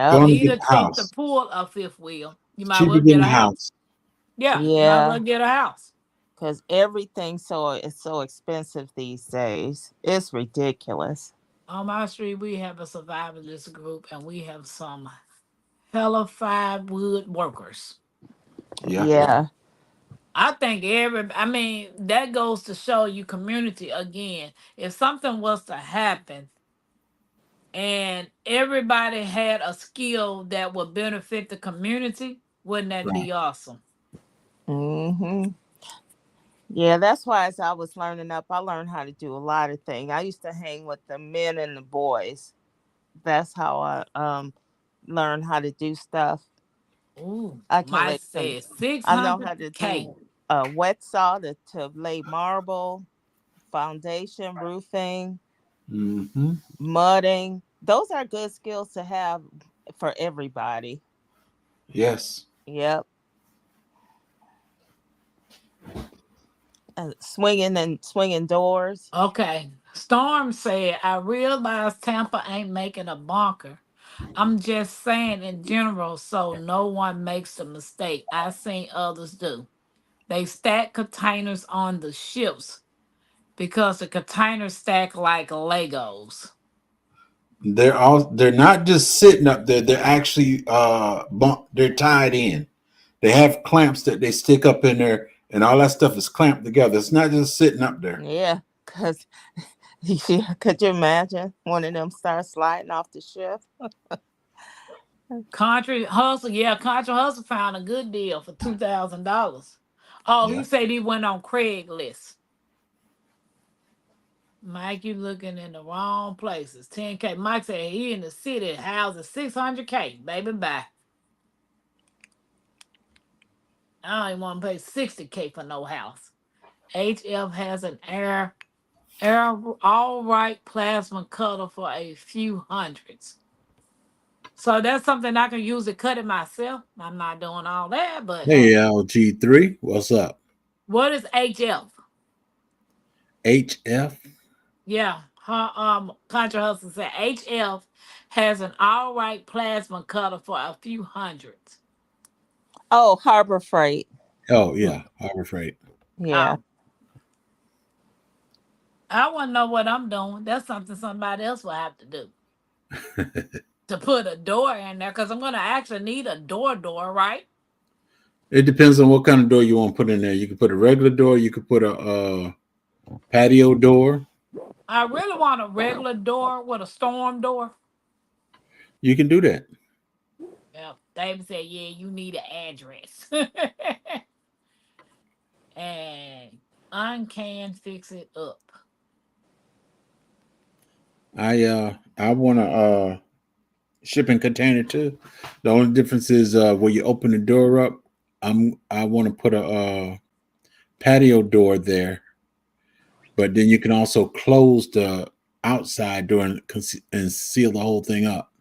You Yep. going to need get a the truck to house. pull a fifth wheel. You It's might cheaper well get getting a the house. house. Yeah, you might well Yeah. get a house. Because everything so is so expensive these days. It's ridiculous. On my street, we have a survivalist group, and we have some hella firewood workers. Yeah. Yeah. I mean, that goes to show you community again. If something was to happen and everybody had a skill that would benefit the community, wouldn't that Right. be awesome? Hmm. Yeah, that's why as I was learning up, I learned how to do a lot of things. I used to hang with the men and the boys. That's how I learned how to do stuff. Ooh, I can Mike lay some. said I know how to 600K. do wet saw to lay marble, foundation, roofing, Hmm. mudding. Those are good skills to have for everybody. Yes. Yep. Swinging doors. Okay. Storm said, I realize Tampa ain't making a bunker. I'm just saying in general, so no one makes a mistake. I seen others do. They stack containers on the ships because the containers stack like Legos. They're not just sitting up there. They're actually they're tied in. They have clamps that they stick up in there, and all that stuff is clamped together. It's not just sitting up there. Yeah, because yeah, could you imagine one of them start sliding off the ship? Country Hustle, yeah, Country Hustle found a good deal for $2,000. Oh, he Yeah. said he went on Craigslist. Mike, you looking in the wrong places. 10K. Mike said he in the city houses 600K. Baby, bye. I don't even want to pay 60K for no house. HF has an air all right plasma cutter for a few hundreds. So that's something I can use to cut it myself. I'm not doing all that, but Hey, hey, LG3, what's up? what is HF? HF. Yeah, her Contra Hustle said HF has an all right plasma cutter for a few hundreds. Oh, Harbor Freight. Oh yeah, I'm afraid. Yeah. Oh, I want to know what I'm doing. That's something somebody else will have to do to put a door in there because I'm going to actually need a door, right? It depends on what kind of door you want to put in there. You can put a regular door. You could put a patio door. I really want a regular door with a storm door. You can do that. Yeah, David said, yeah, you need an address. And can fix it up. I want a shipping container too. The only difference is where you open the door up. I want to put a patio door there, but then you can also close the outside door and seal the whole thing up.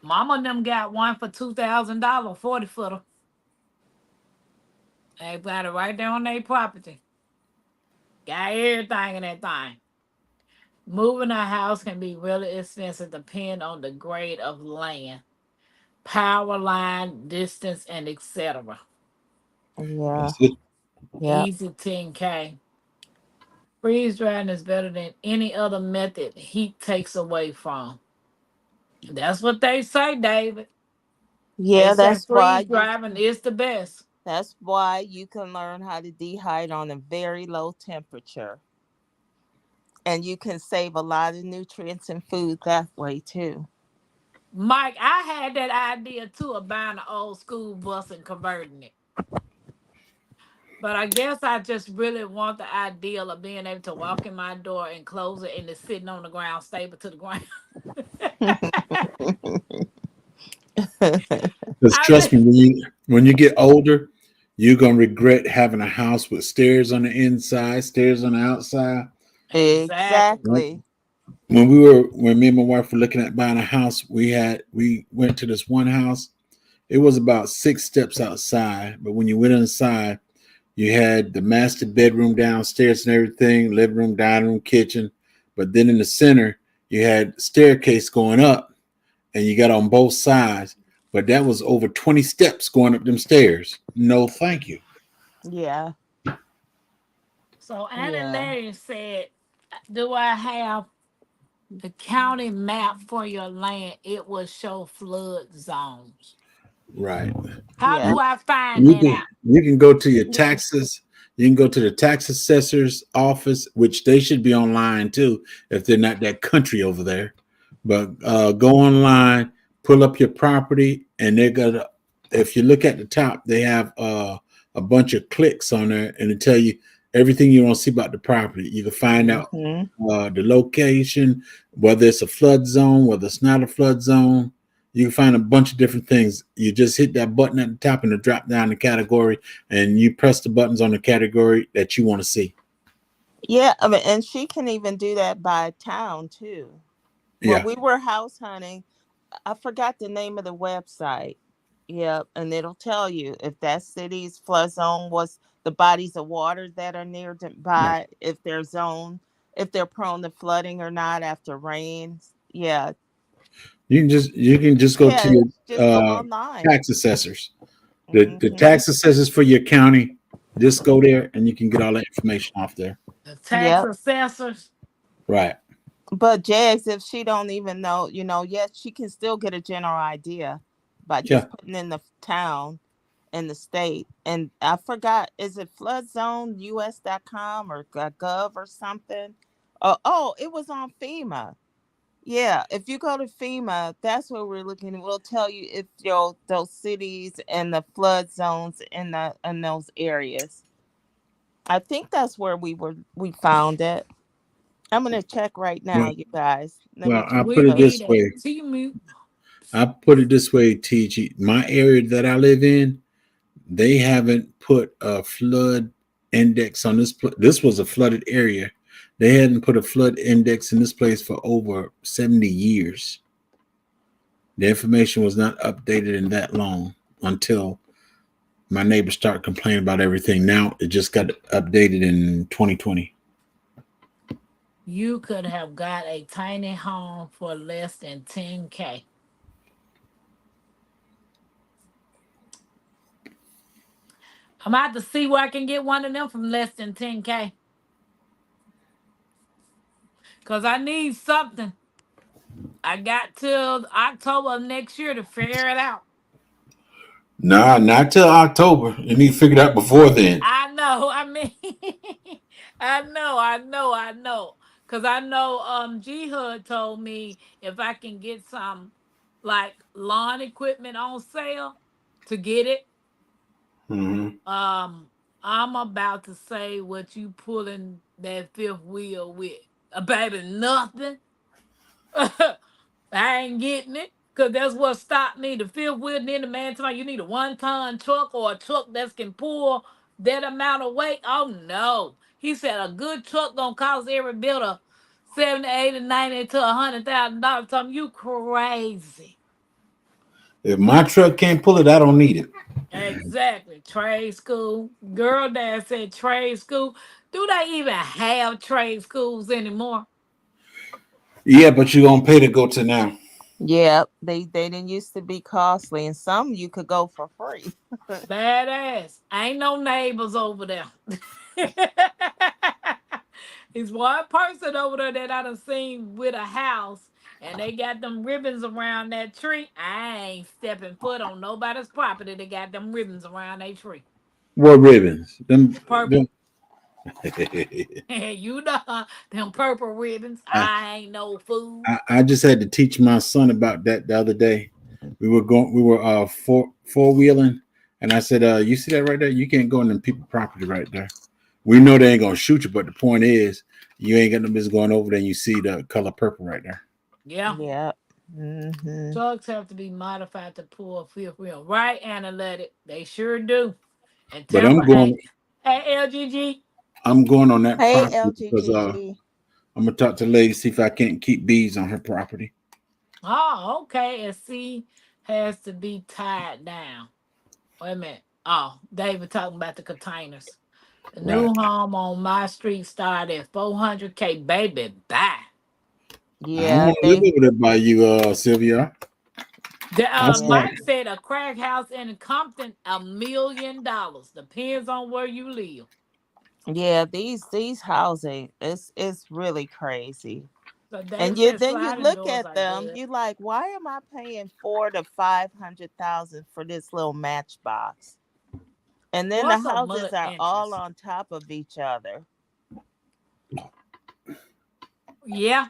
Mama and them got one for $2,000, 40 footer. They got it right there on their property. Got everything in that thing. Moving a house can be really expensive depending on the grade of land, power line, distance, and etc. Yeah. That's it. Yeah. Easy 10K. Freeze drying is better than any other method heat takes away from. That's what they say, David. They Yeah, say freeze driving is the best. that's why you can learn how to dehydrate on a very low temperature. And you can save a lot of nutrients and food that way too. Mike, I had that idea too of buying an old school bus and converting it. But I guess I just really want the ideal of being able to walk in my door and close it and it's sitting on the ground, stable to the ground. Because I mean, trust me, when you get older, you're gonna regret having a house with stairs on the inside, stairs on the outside. exactly. Right? Exactly. When me and my wife were looking at buying a house, we went to this one house. It was about 6 steps outside, but when you went inside, you had the master bedroom downstairs and everything, living room, dining room, kitchen. But then in the center, you had staircase going up, and you got on both sides. But that was over 20 steps going up them stairs. No, thank you. Yeah. So Annie Yeah. Larry said, do I have the county map for your land? It will show flood zones. Right. How Yeah. do I find You that can out? you can go to your taxes. You can go to the tax assessor's office, which they should be online too, if they're not that country over there. But go online, pull up your property, and they're gonna. If you look at the top, they have a bunch of clicks on there, and it tell you everything you want to see about the property. You can find out Hmm. the location, whether it's a flood zone, whether it's not a flood zone. You can find a bunch of different things. You just hit that button at the top and it drop down the category, and you press the buttons on the category that you want to see. Yeah. I mean, and she can even do that by town too. When Yeah, we were house hunting, I forgot the name of the website. Yep, and it'll tell you if that city's flood zone was the bodies of water that are right. nearby, if they're zone, if they're prone to flooding or not after rains. Yeah, You can just go to yeah, your just go online. tax assessors. The Hmm. tax assessors for your county. Just go there and you can get all that information off there. The tax Yep. assessors. Right. But Jags, if she don't even know, yes, she can still get a general idea by Yeah. just putting in the town in the state. And I forgot, is it floodzoneus.com or gov or something? Oh, it was on FEMA. Yeah, if you go to FEMA, that's where we're looking. We'll tell you if those cities and the flood zones in those areas. I think that's where we found it. I'm gonna check right now, Well, you guys. Let me well, check I We put it the. this need a way. T-mute. I put it this way, TG. My area that I live in, they haven't put a flood index on this. This was a flooded area. They hadn't put a flood index in this place for over 70 years. The information was not updated in that long until my neighbors start complaining about everything. Now it just got updated in 2020. You could have got a tiny home for less than 10K. I'm out to see where I can get one of them from less than 10K. Cause I need something. I got till October of next year to figure it out. Nah, not till October. You need to figure it out before then. I know. I mean, I know. Cause I know G Hud told me if I can get some like lawn equipment on sale to get it. Hmm. Um, I'm about to say what you pulling that fifth wheel with. Baby, nothing. I ain't getting it. Cause that's what stopped me. The fifth wheel, and then the man told me you need a 1-ton truck or a truck that can pull that amount of weight. Oh no. He said a good truck gonna cost every builder 70, 80, 90 to $100,000. Tell me you crazy. If my truck can't pull it, I don't need it. Exactly. Trade school. Girl dad said trade school. Do they even have trade schools anymore? Yeah, but you're gonna pay to go to now. Yeah, they didn't used to be costly, and some you could go for free. Badass. Ain't no neighbors over there. It's one person over there that I done seen with a house and they got them ribbons around that tree. I ain't stepping foot on nobody's property. They got them ribbons around their tree. What ribbons? Them, Purple. You know them purple ribbons. I, I ain't no fool. I just had to teach my son about that the other day. We were four wheeling, and I said, you see that right there? You can't go on them people property right there. We know they ain't gonna shoot you, but the point is, you ain't got no business going over there. And you see the color purple right there. Yeah. Yep. Hmm. Trucks have to be modified to pull a fifth wheel. Right, Analytic. They sure do. And But Tampa ain't. Hey, LGG. I'm going on that Hey, property because LGGG. I'm gonna talk to the lady see if I can't keep bees on her property. Oh, okay. And C has to be tied down. Wait a minute. Oh, David talking about the containers. The Right. new home on my street started at 400K. Baby, bye. I don't Yeah, want to live they. over there by you, Sylvia. The I Yeah, start Mike said a crack house in Compton, $1 million. Depends on where you live. yeah. These housing, it's really crazy. So And David you said then you sliding look doors at are them, good. you like, why am I paying 4 to 500,000 for this little matchbox? And then the What's a houses mud are all interest? on top of each other. Yeah.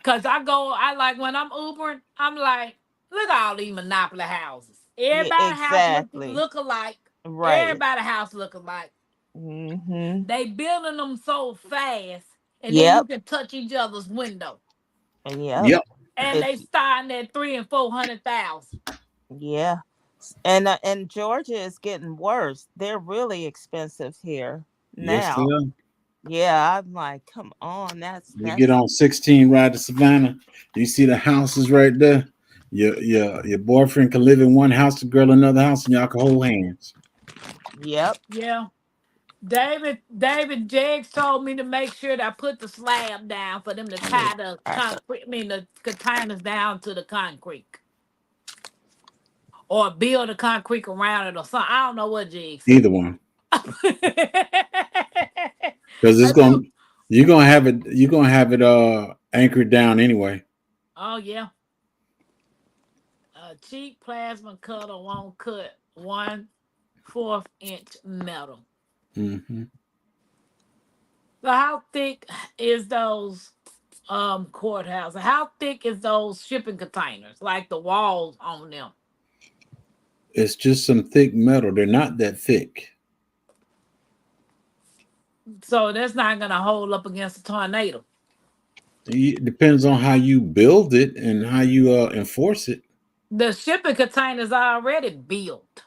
Cause I like when I'm Ubering, I'm like, look at all these monopoly houses. Yeah, Everybody house exactly. look alike. Right. Everybody house look alike. Mm-hmm. They building them so fast, and then you Yep. can touch each other's window. Yep. yep. And If they starting at 300,000 and 400,000. Yeah. And Georgia is getting worse. They're really expensive here Yes, they now. are. Yeah, I'm like, come on, You get that's on 16 ride to Savannah. You see the houses right there. Your boyfriend can live in one house, the girl in another house, and y'all can hold hands. yep. Yeah. David Jeggs told me to make sure that I put the slab down for them to tie the concrete, I mean the containers down to the concrete. Or build the concrete around it or something. I don't know what Jiggs said. Either one, because it's I gonna do. you're gonna have it anchored down anyway. Oh yeah. A cheap plasma cutter won't cut 1/4 inch metal. Hmm. So how thick is those courthouses? How thick is those shipping containers? Like the walls on them. It's just some thick metal. They're not that thick. So that's not gonna hold up against a tornado. It depends on how you build it and how you enforce it. The shipping containers are already built.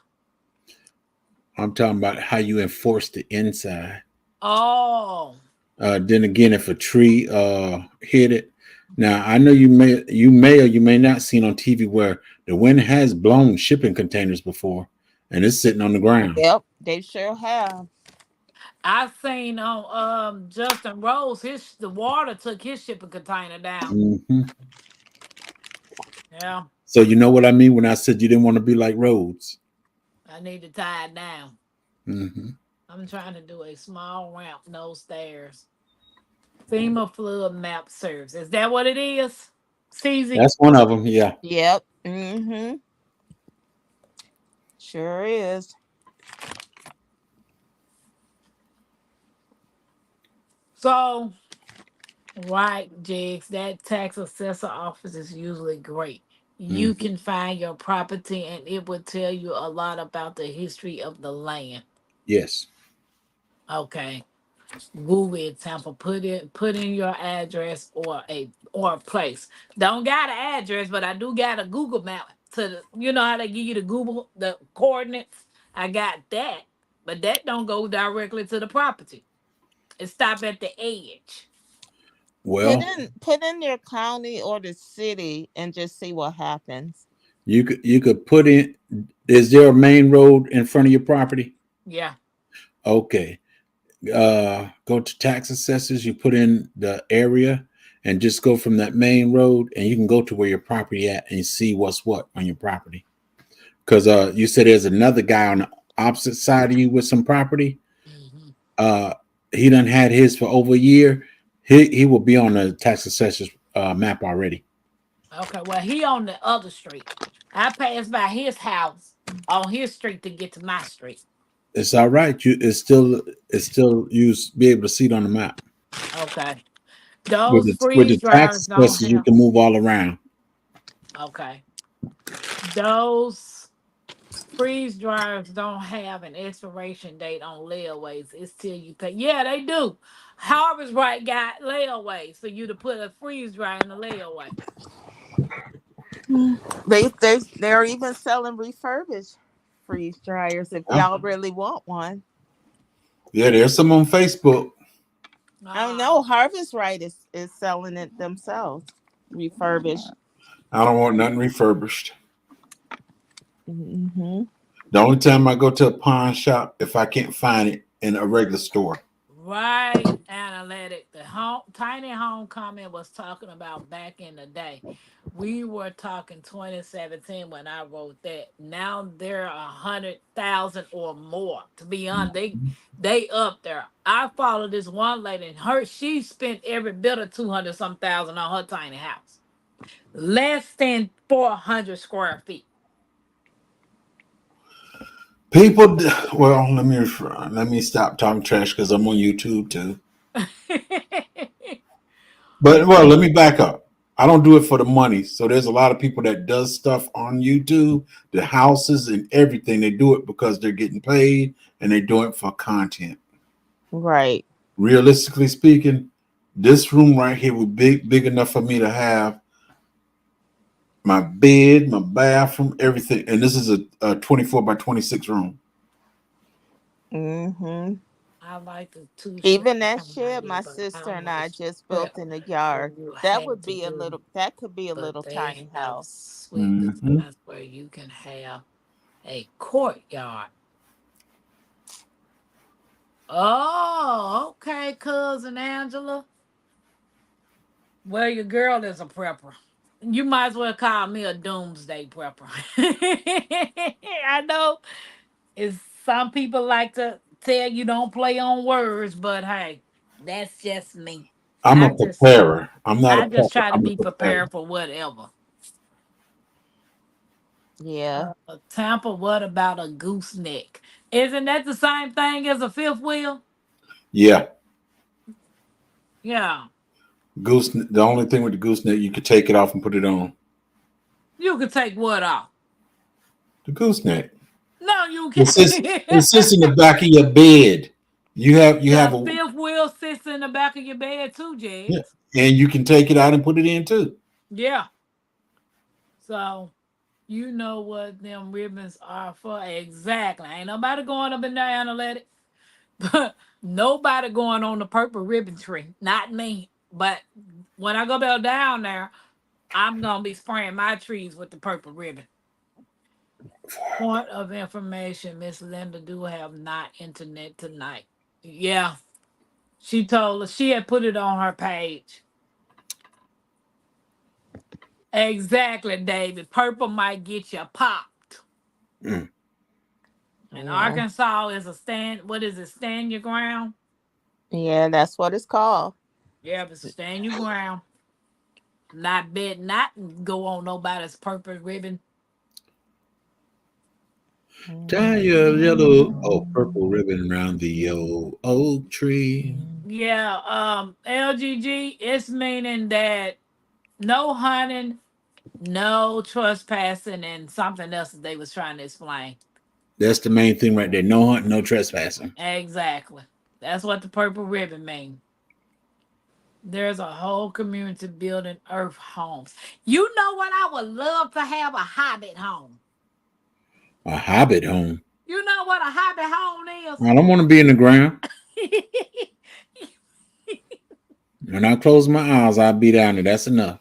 I'm talking about how you enforce the inside. Oh, Then again, if a tree hit it, now I know you may or you may not seen on TV where the wind has blown shipping containers before, and it's sitting on the ground. Yep. They sure have. I seen on Justin Rose, his the water took his shipping container down. Hmm. Yeah, So you know what I mean when I said you didn't want to be like roads. I need to tie it down. Hmm. I'm trying to do a small ramp, no stairs. FEMA flood map serves. Is that what it is? CZ? That's one of them. Yeah. Yep. Mm-hmm. Sure is. So, right, Jigs, that tax assessor office is usually great. You Hmm. can find your property and it will tell you a lot about the history of the land. Yes. Okay. Google it, Tampa. Put in your address or a place. Don't got an address, but I do got a Google map you know how they give you the coordinates. I got that, but that don't go directly to the property. It stop at the edge. Put Well, in put in your county or the city and just see what happens. you could put in. Is there a main road in front of your property? Yeah. Okay. Go to tax assessors. You put in the area and just go from that main road, and you can go to where your property at and see what's what on your property. Because you said there's another guy on the opposite side of you with some property. Hmm. Uh, he done had his for over a year. He will be on the tax assessors map already. Okay. Well, he on the other street. I pass by his house on his street to get to my street. It's all right. It's still you be able to see it on the map. Okay. With Those the freeze dryers tax don't assessors, you have. can move all around. Okay. Those freeze dryers don't have an expiration date on layaways. It's till you pay. Yeah, they do. Harvest Right got layaways for you to put a freeze dryer in the layaway. They're even selling refurbished freeze dryers if Yeah, y'all really want one. yeah. There's some on Facebook. I Ah, know Harvest Right is selling it themselves, refurbished. I don't want nothing refurbished. Hmm. The only time I go to a pawn shop if I can't find it in a regular store. right, analytic. The home tiny homecoming was talking about back in the day. We were talking 2017 when I wrote that. Now there are 100,000 or more. To be honest, they up there. I follow this one lady, and she spent every bit of 200 some thousand on her tiny house, less than 400 square feet. People, well, let me stop talking trash because I'm on YouTube too. But well, let me back up. I don't do it for the money. So there's a lot of people that does stuff on YouTube, the houses and everything. They do it because they're getting paid and they do it for content. Right. Realistically speaking, this room right here would be big enough for me to have my bed, my bathroom, everything. And this is a 24 by 26 room. Hmm. I like the two story Even that kind shed idea, my but sister how and I much just prep built in the will yard. you That have would to be a do? little. That could be a But little they tiny have house. sweet Hmm. designs where you can have a courtyard. Oh, okay, cousin Angela. Well, your girl is a prepper. You might as well call me a doomsday prepper. I know it's some people like to tell you don't play on words, but hey, that's just me. I'm I a just preparer. I'm not a I just prepper. try to I'm a be preparer. prepared for whatever. Yeah. Tampa, what about a gooseneck? Isn't that the same thing as a fifth wheel? Yeah. Yeah. Goose. The only thing with the gooseneck, you could take it off and put it on. You could take what off? The gooseneck. No, you It can't. sits. It sits in the back of your bed. You have The a fifth wheel sits in the back of your bed too, yeah, Jegs. and you can take it out and put it in too. Yeah. So you know what them ribbons are for exactly. Ain't nobody going up in there and let it. But nobody going on the purple ribbon tree. Not me. But when I go back down there, I'm gonna be spraying my trees with the purple ribbon. Point of information, Miss Linda do have not internet tonight. Yeah. She told us she had put it on her page. Exactly, David. Purple might get you popped. Mm. And Yeah. Arkansas is a stand. What is it? Stand your ground. Yeah. That's what it's called. Yeah, if it's a stand your ground. Not bet not go on nobody's purple ribbon. Tie your yellow, Mhm. purple ribbon around the old oak tree. Yeah, LGG. It's meaning that no hunting, no trespassing, and something else that they was trying to explain. That's the main thing right there. No hunting, no trespassing. Exactly. That's what the purple ribbon means. There's a whole community building earth homes. You know what? I would love to have a hobbit home. A hobbit home. You know what a hobbit home I don't want to be in the ground. is? When I close my eyes, I'll be down there. That's enough.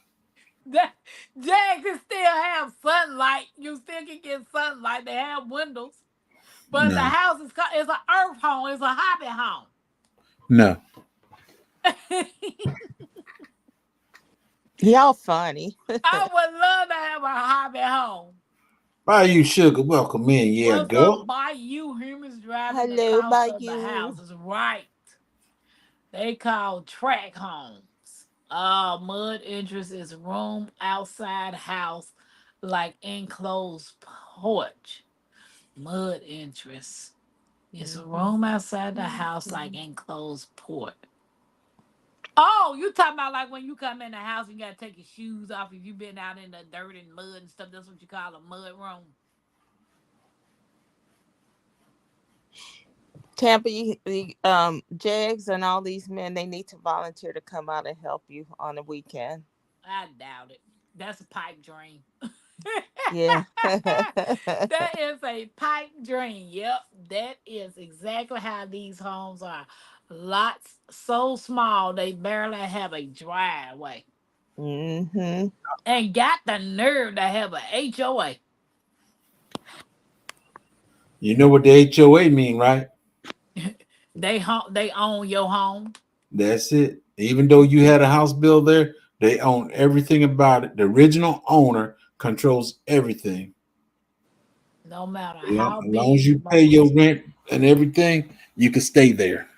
That Jag can still have sunlight. You still can get sunlight. They have windows. But the No, house is called it's an earth home. It's a hobbit home. no. Y'all funny. I would love to have a hobbit home. Buy you sugar. Welcome in. Yeah, What's up girl. by you humans driving the Hello, cost by of the you. houses? Right. They call track homes. Mud interest is room outside house like enclosed porch. Mud interest. It's a room outside the house, like enclosed port. Oh, you talking about like when you come in the house, you gotta take your shoes off if you've been out in the dirt and mud and stuff. That's what you call a mud room. Tampa, Jags and all these men, they need to volunteer to come out and help you on the weekend. I doubt it. That's a pipe dream. Yeah. That is a pipe dream. Yep, that is exactly how these homes are. Lots so small they barely have a driveway, Hmm. and got the nerve to have a HOA. You know what the HOA mean, right? They own your home. That's it. Even though you had a house built there, they own everything about it. The original owner controls everything. No matter As long, how as long as big the you pay boat your is. rent and everything, you can stay there.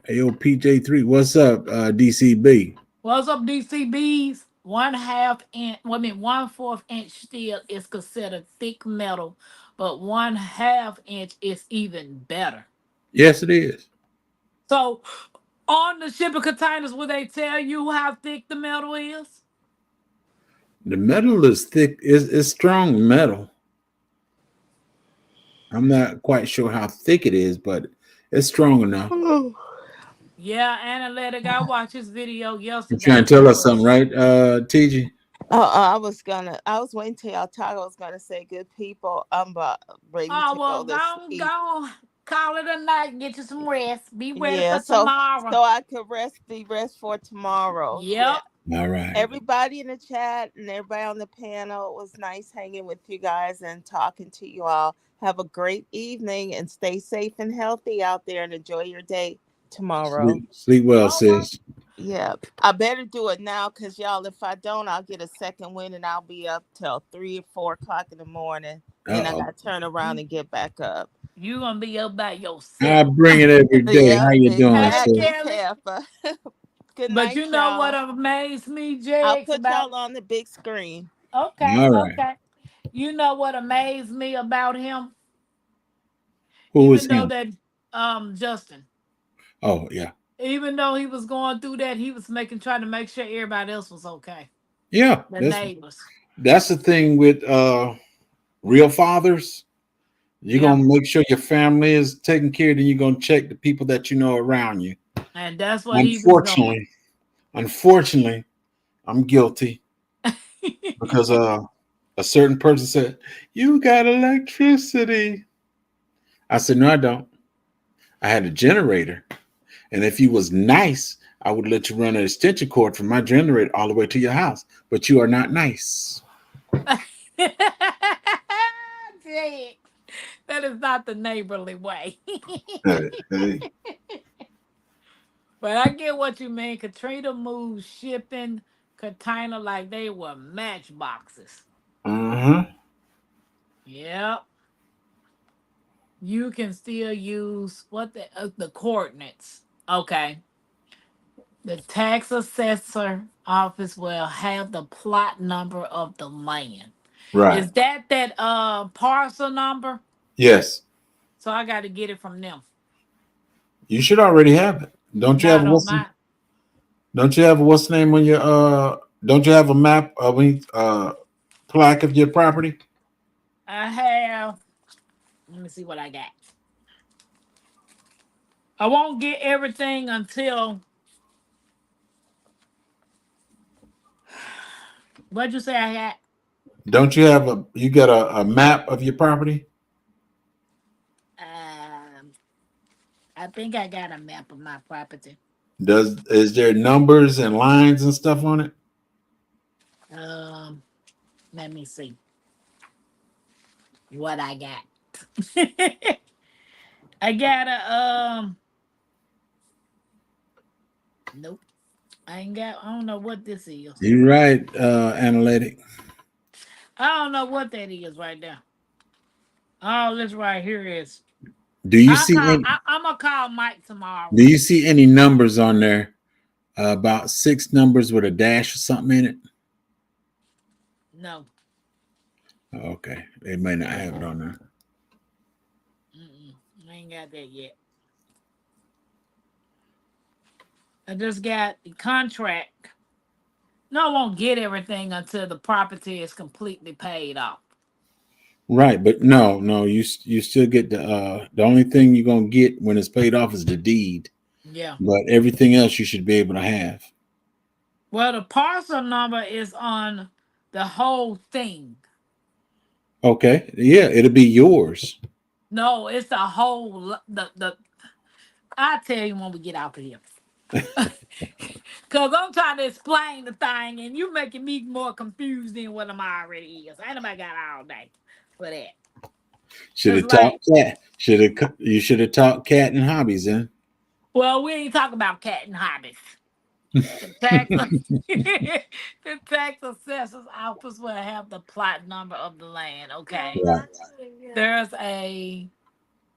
AOPJ3, what's up, DCB? What's up, DCBs? 1/2 inch, well, I mean 1/4 inch steel is considered thick metal, but 1/2 inch is even better. Yes, it is. So on the shipping containers, will they tell you how thick the metal is? The metal is thick. It's strong metal. I'm not quite sure how thick it is, but it's strong enough. Yeah, Analytic. I watched his video You're trying yesterday. to tell us something, right, TG? I was waiting till y'all talk. I was gonna say, good people, I'm about ready Oh to well, go to go sleep. go call it a night and get you some rest. Be ready Yeah, for so tomorrow. I could rest for tomorrow. Yeah. Yep. All right. Everybody in the chat and everybody on the panel, it was nice hanging with you guys and talking to you all. Have a great evening and stay safe and healthy out there and enjoy your day tomorrow. Sleep well, All right. sis. Yeah, I better do it now because y'all, if I don't, I'll get a second wind and I'll be up till 3 or 4 o'clock in the morning. Then I Uh-oh. got to turn around and get back up. You gonna be up by I yourself. bring it every day. How Yep, you doing, Hey sis? exactly, Kelly. Tampa. Good But night, you know what y'all. amazed me, I'll Jex, put about y'all on the big screen. okay, All right. okay. You know what amazed me about him? Who is Even though him? that Justin, Oh, yeah. even though he was going through that, he was trying to make sure everybody else was okay. Yeah. The neighbors. That's the thing with real fathers. You're Yeah. gonna make sure your family is taken care of, then you're gonna check the people that you know around you. And that's what he was doing. Unfortunately, I'm guilty because a certain person said, "You got electricity." I said, "No, I don't. I had a generator, and if you was nice, I would let you run an extension cord from my generator all the way to your house. But you are not nice." Jex, that is not the neighborly way. Hey, hey. But I get what you mean. Katrina moved shipping container like they were matchboxes. Uh-huh. Yep. You can still use what the coordinates. Okay. The tax assessor office will have the plot number of the land. Right. Is that parcel number? Yes. So I got to get it from them. You should already have it. Not on my. Don't you have what's the name on your don't you have a map of any plaque of your property? I have. Let me see what I got. I won't get everything until. What'd you say I got? Don't you have you got a map of your property? Um, I think I got a map of my property. Is there numbers and lines and stuff on it? Um, Let me see what I got. I got a Nope. I ain't got. I don't know what this is. You're right, analytic. I don't know what that is right now. All this right here is. Do you see any I'm gonna call Mike tomorrow. do you see any numbers on there? About 6 numbers with a dash or something in it? No. Okay, they may not have it on there. Mm-mm, I ain't got that yet. I just got the contract. No, I won't get everything until the property is completely paid off. Right, but no, you still get the only thing you're gonna get when it's paid off is the deed, Yeah. but everything else you should be able to have. Well, the parcel number is on the whole thing. Okay, yeah, it'll be yours. No, it's the whole the. I tell you when we get out of here. Cause I'm trying to explain the thing, and you making me more confused than what I'm already is. Ain't nobody got all day for that. Should It's have like, talked cat. You should have taught cat and hobbies then. well, we ain't talking about cat and hobbies. The tax, the tax assessor's office will have the plot number of the land. Okay, Right. there's a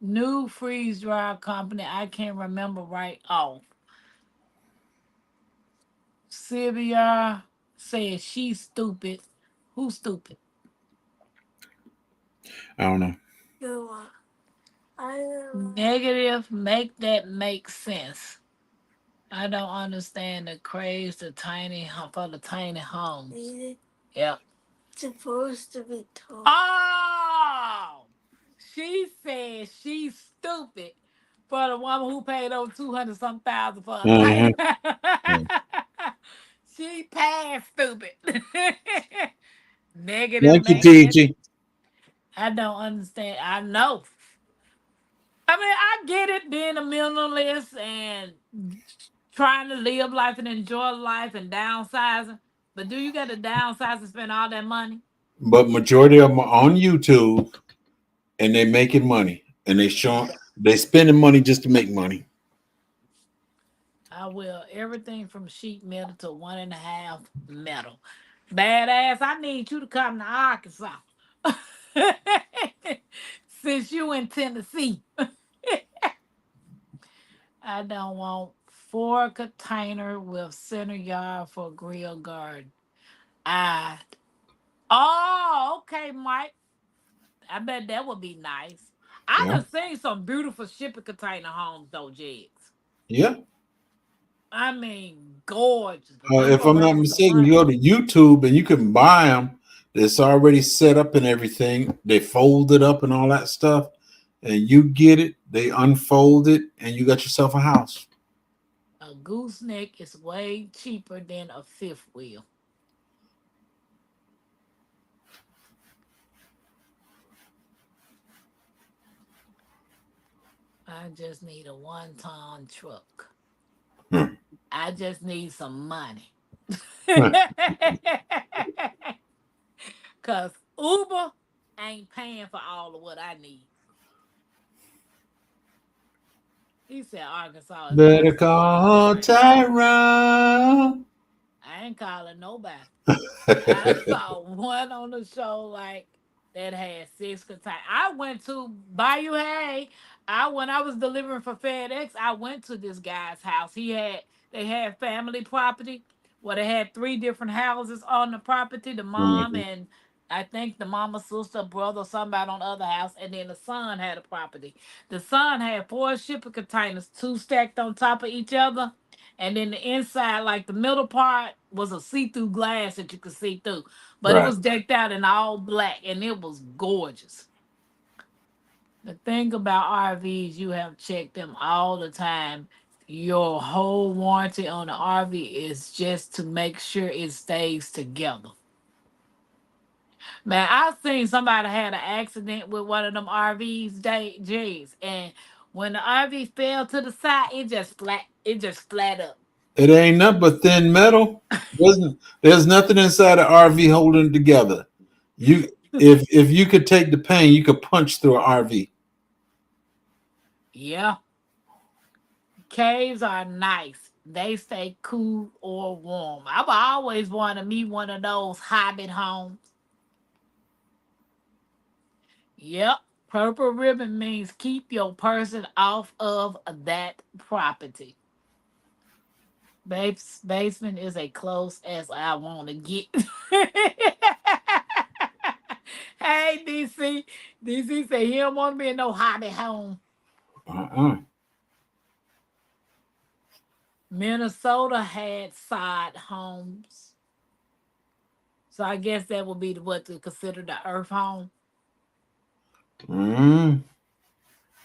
new freeze dryer company. I can't remember right off. Sylvia says she's stupid. Who's stupid? I don't know. Negative, make that make sense. I don't understand the craze the for the tiny homes. Yep. Supposed to be tall. Oh, she said she's stupid for the woman who paid over 200 some thousand for a Uh-huh. tiny. Yeah. She passed stupid. Negative, Thank you, make that. TG. I don't understand. I know. I mean, I get it being a minimalist and trying to live life and enjoy life and downsizing. But do you got to downsize and spend all that money? But majority of them are on YouTube and they making money and they spending money just to make money. I will everything from sheet metal to 1.5 metal. Badass, I need you to come to Arkansas. Since you in Tennessee. I don't want 4 container with center yard for grill garden. I okay, Mike. I bet that would be nice. I Yeah. done seen some beautiful shipping container homes though, Jigs. Yeah. I mean, gorgeous. The roof If I'm not around the mistaken, front. you go to YouTube and you can buy them. It's already set up and everything. They fold it up and all that stuff, and you get it. They unfold it, and you got yourself a house. A gooseneck is way cheaper than a fifth wheel. I just need a 1-ton truck. Hmm. I just need some money. Huh. Cause Uber ain't paying for all of what I need. He said Arkansas is Better nice to walk call around. Tyrone. I ain't calling nobody. I saw one on the show like that had 6 containers. I went to Bayou Hay. When I was delivering for FedEx, I went to this guy's house. They had family property where they had 3 different houses on the property. The mom Mhm. and I think the mama, sister, brother, somebody on the other house, and then the son had a property. The son had 4 shipping containers, 2 stacked on top of each other, and then the inside, like the middle part, was a see-through glass that you could see through. But it Right. was decked out in all black and it was gorgeous. The thing about RVs, you have checked them all the time. Your whole warranty on the RV is just to make sure it stays together. Man, I've seen somebody had an accident with one of them RVs, J's, and when the RV fell to the side, it just flat up. It ain't nothing but thin metal. There's nothing inside an RV holding it together. You if you could take the pain, you could punch through an RV. Yeah. Caves are nice. They stay cool or warm. I've always wanted to meet one of those hobbit homes. Yep. Purple ribbon means keep your person off of that property. Basement is as close as I want to get. Hey, DC. DC said he don't want to be in no hobby home. Uh-uh. Minnesota had sod homes. So I guess that would be what to consider the earth home. Mm.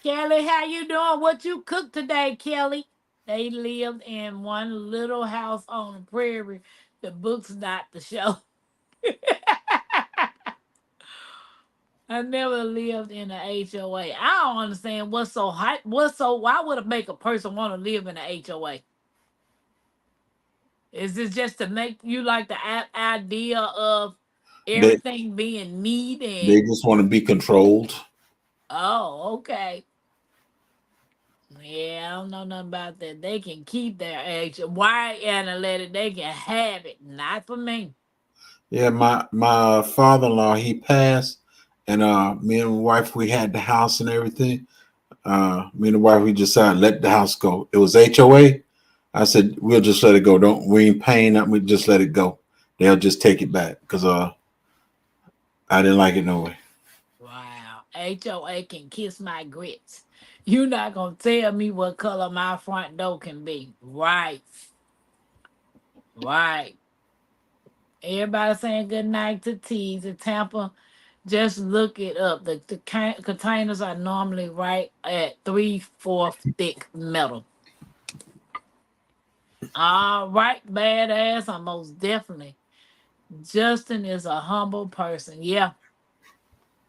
Kelly, how you doing? What you cooked today, Kelly? They lived in one little house on the prairie. The book's not the show. I never lived in an HOA. I don't understand what's so hot. What's so? Why would it make a person want to live in an HOA? Is this just to make you like the idea of They everything being neat they and just want to be controlled. oh, okay. Yeah, I don't know nothing about that. They can keep their age. Why and let it? They can have it. Not for me. Yeah, my father-in-law, he passed, and me and my wife, we had the house and everything. Me and the wife, we decided let the house go. It was HOA. I said we'll just let it go. Don't we ain't paying nothing. We just let it go. They'll just take it back because I didn't like it no way. Wow. HOA can kiss my grits. You not gonna tell me what color my front door can be. Right. Right. Everybody saying good night to T's in Tampa. Just look it up. The containers are normally right at 3/4 thick metal. All right, badass. I most definitely. Justin is a humble person. Yeah,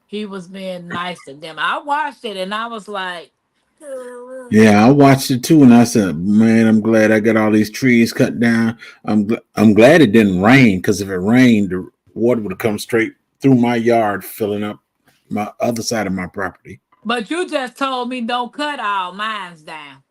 he was being nice to them. I watched it and I was like, Yeah, I watched it too, and I said, "Man, I'm glad I got all these trees cut down. I'm glad it didn't rain because if it rained, the water would have come straight through my yard, filling up my other side of my property." but you just told me don't cut all mines down.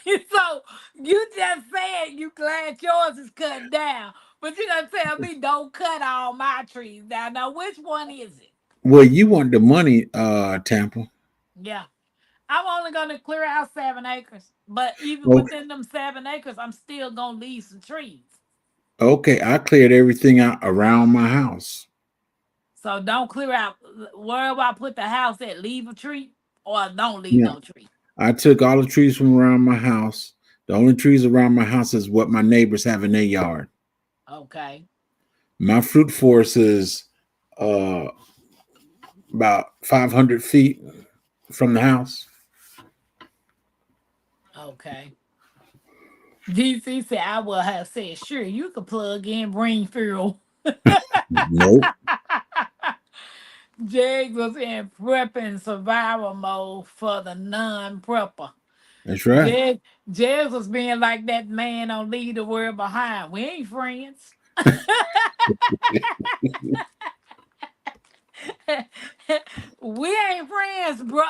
So you just said you glad yours is cut down, but you gonna tell me don't cut all my trees down. Now which one is it? Well, you want the money, Tampa? Yeah. I'm only gonna clear out 7 acres. But even Okay, within them 7 acres, I'm still gonna leave some trees. okay. I cleared everything out around my house. So don't clear out where I put the house at, leave a tree or don't leave Yeah, no tree. I took all the trees from around my house. The only trees around my house is what my neighbors have in their yard. Okay. My fruit forest is uh, about 500 feet from the house. Okay. DC said I would have said, sure, you could plug in brain fuel. Nope, Jags was in prepping survival mode for the non-prepper. that's right. Jag, Jags was being like that man on Leave the World Behind. We ain't friends. We ain't friends, bro.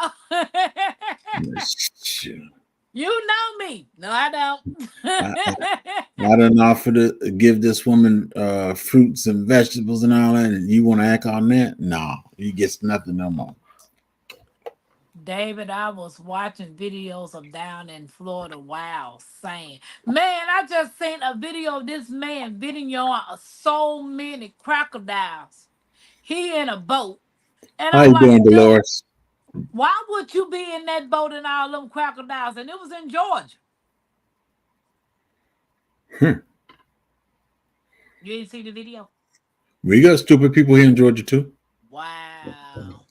You know me. No, I I, don't. I done offered to give this woman fruits and vegetables and all that, and you want to act on that? No, you get nothing no more. David, I was watching videos of down in Florida. Wow, saying, man, I just seen a video of this man videoing so many crocodiles. He in a boat. And How I'm you like, doing, dude, Dolores? why would you be in that boat and all them crocodiles? And it was in Georgia. Hmm. You didn't see the video? We got stupid people here in Georgia too. Wow.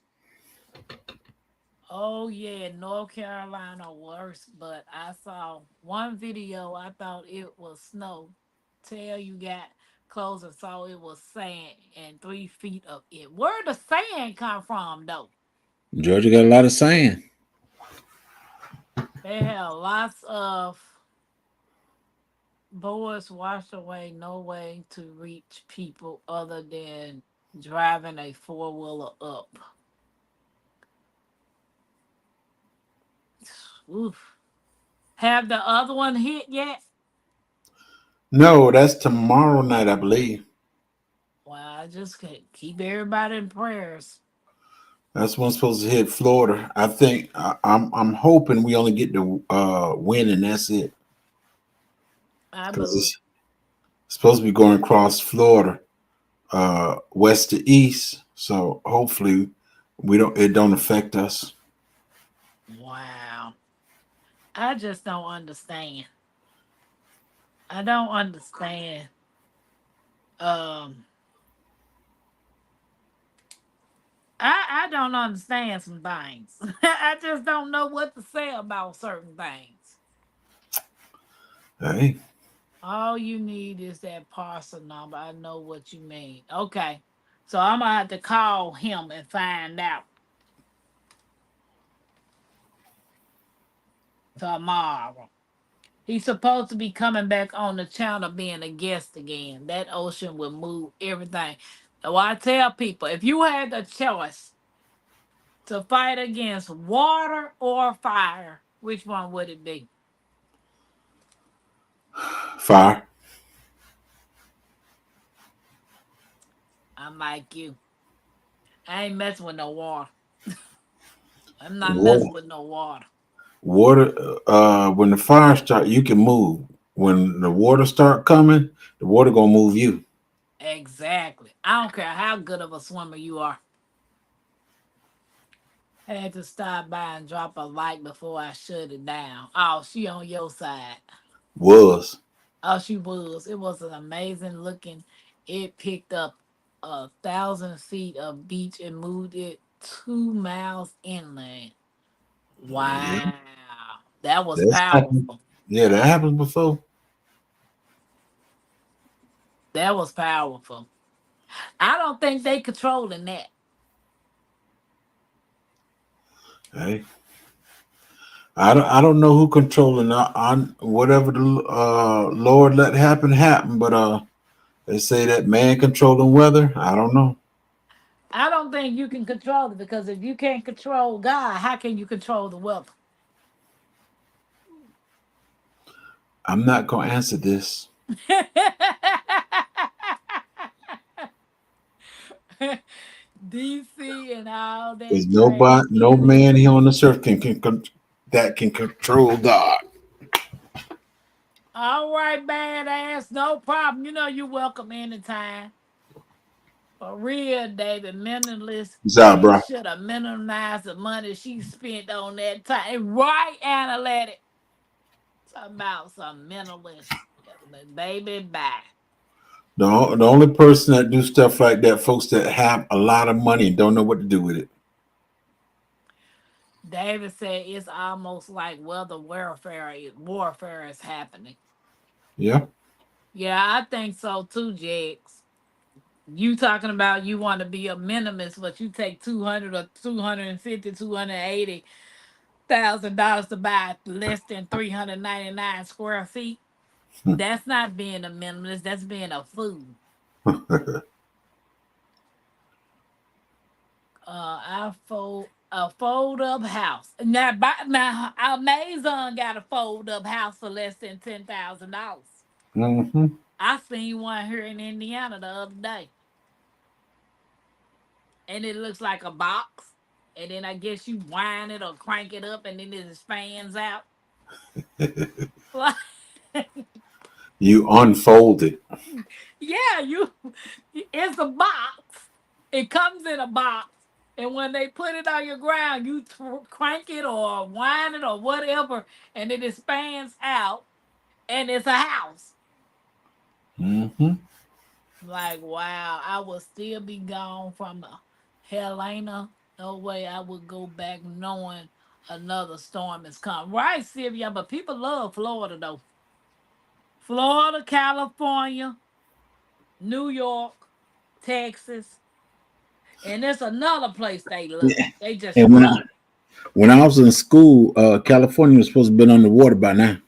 Oh yeah, North Carolina worse, but I saw one video. I thought it was snow. Till you got close and saw it was sand and 3 feet of it. Where the sand come from though? Georgia got a lot of sand. They have lots of boards washed away. No way to reach people other than driving a four-wheeler up. Oof. Have the other one hit yet? No, that's tomorrow night, I believe. Well, I just keep everybody in prayers. That's when supposed to hit Florida. I think I'm hoping we only get the win and that's it I because believe. it's supposed to be going across Florida. west to east. So hopefully we don't it don't affect us. Wow. I just don't understand. I don't understand. Um, I don't understand some things. I just don't know what to say about certain things. Hey, All you need is that parcel number. I know what you mean. Okay. So I'm gonna have to call him and find out tomorrow. He's supposed to be coming back on the channel being a guest again. That ocean will move everything. So I tell people if you had the choice to fight against water or fire, which one would it be? fire, I'm like you. I ain't messing with no water. I'm not water, messing with no water. water. When the fire start, you can move. When the water start coming, the water gonna move you. Exactly. I don't care how good of a swimmer you are. Had to stop by and drop a light before I shut it down. Oh, she on your side. Was Oh, she was. It was an amazing looking. It picked up 1,000 feet of beach and moved it 2 miles inland. yeah, Wow. That was that's happened. powerful. Yeah, that happened before. That was powerful. I don't think they controlling that. Hey, I don't know who controlling on whatever the Lord let happen happen, but they say that man controlling weather. I don't know. I don't think you can control it because if you can't control God, how can you control the weather? I'm not gonna answer this. DC and all There's that nobody, trade no in. man here on this earth that can control God. All right, badass, no problem. You know you're welcome anytime. For real, David, minimalist. What's up, She bro? should have minimized the money she spent on that time. Right, Analytic. Talking about some minimalist. Baby, bye. The only person that do stuff like that, folks that have a lot of money and don't know what to do with it. David said it's almost like weather warfare is happening. Yeah. Yeah, I think so too, Jex. You talking about you want to be a minimalist, but you take 200 or 250, $280,000 to buy less than 399 square feet. That's not being a minimalist. That's being a fool. I fold a fold up house. Now Amazon got a fold up house for less than $10,000. hmm I seen one here in Indiana the other day, and it looks like a box. And then I guess you wind it or crank it up, and then it expands out. You unfold it. Yeah, you. It's a box. It comes in a box, and when they put it on your ground, you crank it or wind it or whatever, and it expands out, and it's a house. hmm Like wow, I would still be gone from the Helena. No way I would go back knowing another storm is coming. Right, Sylvia, but people love Florida though. Florida, California, New York, Texas, and there's another place they love. They just And love it. when I was in school, California was supposed to be underwater by now.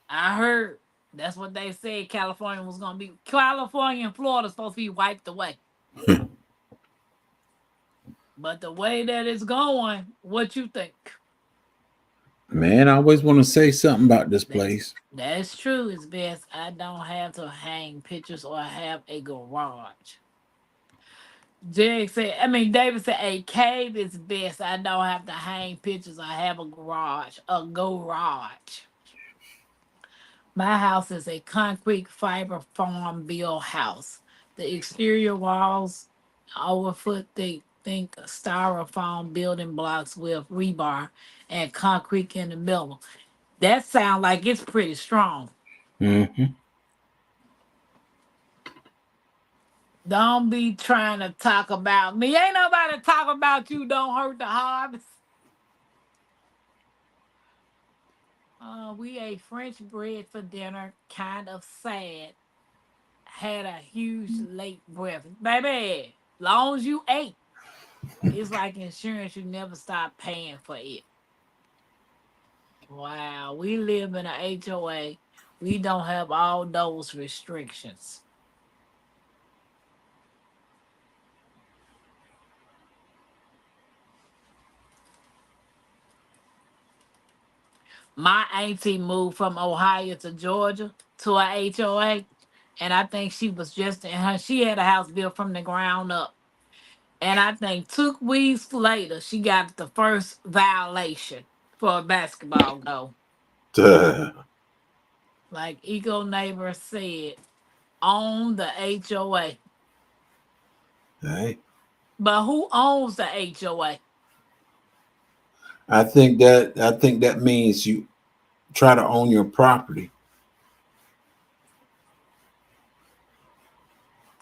I heard that's what they said. California was gonna be California and Florida supposed to be wiped away. But the way that it's going, what you think? Man, I always want to say something about this That place. that's true. It's best I don't have to hang pictures or have a garage. David said a cave is best. I don't have to hang pictures. I have a garage. A garage. My house is a concrete fiber farm built house. The exterior walls over foot thick, think styrofoam building blocks with rebar and concrete in the middle. That sounds like it's pretty strong. Mm-hmm. Don't be trying to talk about me. Ain't nobody talk about you. Don't hurt the harvest. We ate French bread for dinner. Kind of sad. Had a huge late breakfast. Baby, long as you ate, it's like insurance. You never stop paying for it. Wow, we live in an HOA. We don't have all those restrictions. My auntie moved from Ohio to Georgia to a HOA, and I think she was just in her. She had a house built from the ground up, and I think 2 weeks later she got the first violation for a basketball goal. Duh. Like Eco Neighbor said, on the HOA. Hey, But who owns the HOA? I think that means you try to own your property.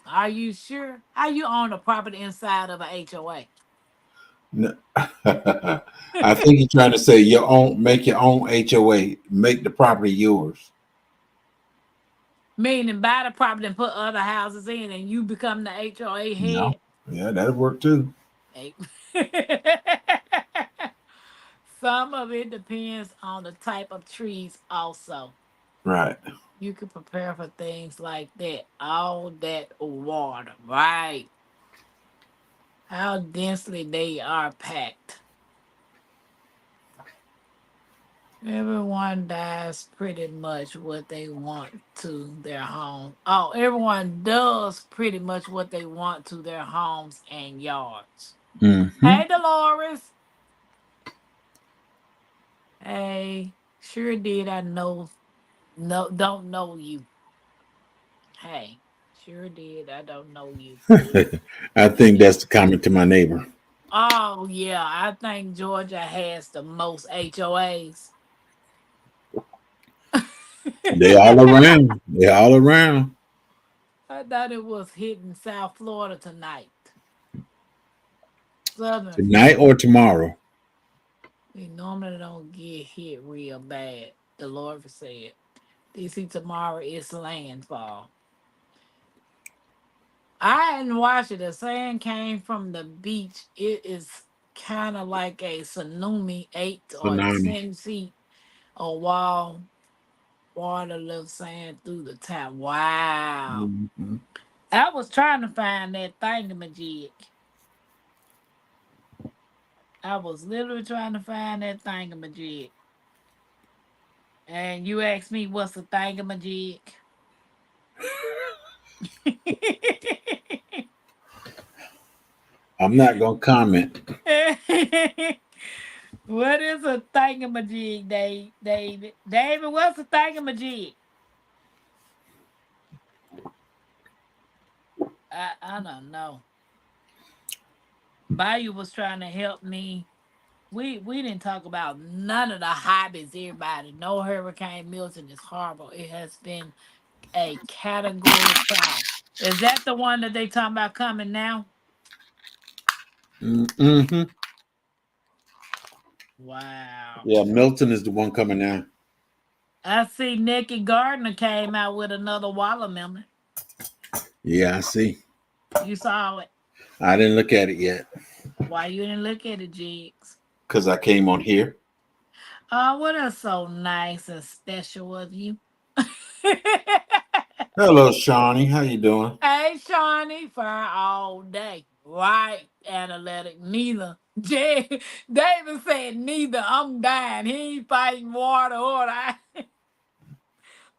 Are you sure? How you own a property inside of a HOA? No. I think you're trying to say make your own HOA, make the property yours. Meaning buy the property and put other houses in and you become the HOA No. head? Yeah, that'll work too. Hey. Some of it depends on the type of trees also. Right. You can prepare for things like that. All that water, right? How densely they are packed. Everyone does pretty much what they want to their home. Oh, everyone does pretty much what they want to their homes and yards. Mm-hmm. Hey, Dolores. Hey, sure did. I know, no, don't know you. Hey, sure did. I don't know you. I think that's the comment to my neighbor. Oh yeah, I think Georgia has the most HOAs. They all around. They all around. I thought it was hitting South Florida tonight. Southern Tonight Florida. or tomorrow. We normally don't get hit real bad. The Lord said. DC tomorrow is landfall. I hadn't watched it. The sand came from the beach. It is kind of like a tsunami, 8 or 10 feet of wall. Water left sand through the top. Wow. Mm-hmm. I was trying to find that thingamajig. I was literally trying to find that thingamajig. And you asked me what's a thingamajig? I'm not gonna comment. What is a thingamajig, David? David, what's a thingamajig? I don't know. Bayou was trying to help me. We didn't talk about none of the hobbies, everybody. No, Hurricane Milton is horrible. It has been a category 5. Is that the one that they talking about coming now? Mm-hmm. Wow. Yeah, Milton is the one coming now. I see Nikki Gardner came out with another watermelon. Yeah, I see. You saw it. I didn't look at it yet Why you didn't look at it, Jigs? because I came on here. Oh, what is so nice and special of you? Hello, Shawnee. How you doing? Hey, Shawnee, for all day. Right, analytic. Neither. David said neither. I'm dying. He ain't fighting water or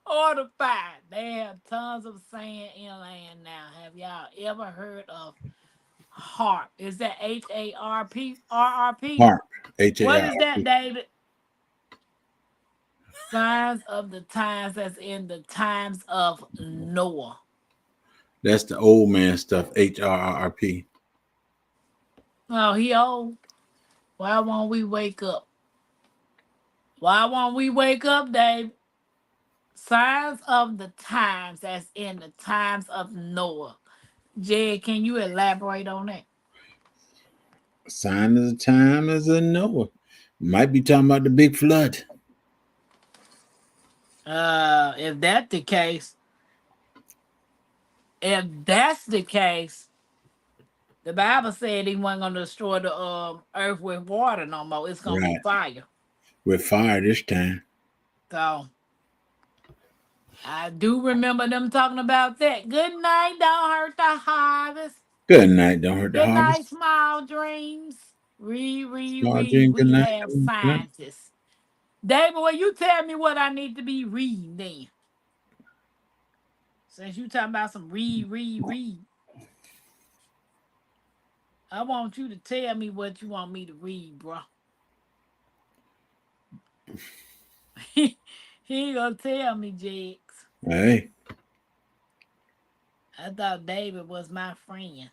or the fire. They have tons of sand inland now. Have y'all ever heard of HARP? Is that HARP? RRP? Harp. H A What R is that, P. David? Signs of the times, that's in the times of Noah. That's the old man stuff. HRRP. Oh, he old. Why won't we wake up? Why won't we wake up, Dave? Signs of the times, that's in the times of Noah. Jed, can you elaborate on that? Sign of the time as a Noah. Might be talking about the big flood. If that's the case, if that's the case, the Bible said he wasn't gonna destroy the earth with water no more. It's gonna be Right. fire. With fire this time. So I do remember them talking about that. Good night, don't hurt the harvest. Good night. Don't hurt the Good night, harvest. small dreams. Read, read, Small read. dream. Good We night. have Good night. scientists. David, will you tell me what I need to be reading then? Since you talking about some read, read, read. I want you to tell me what you want me to read, bro. he ain't gonna tell me, Jigs. Hey, I thought David was my friend.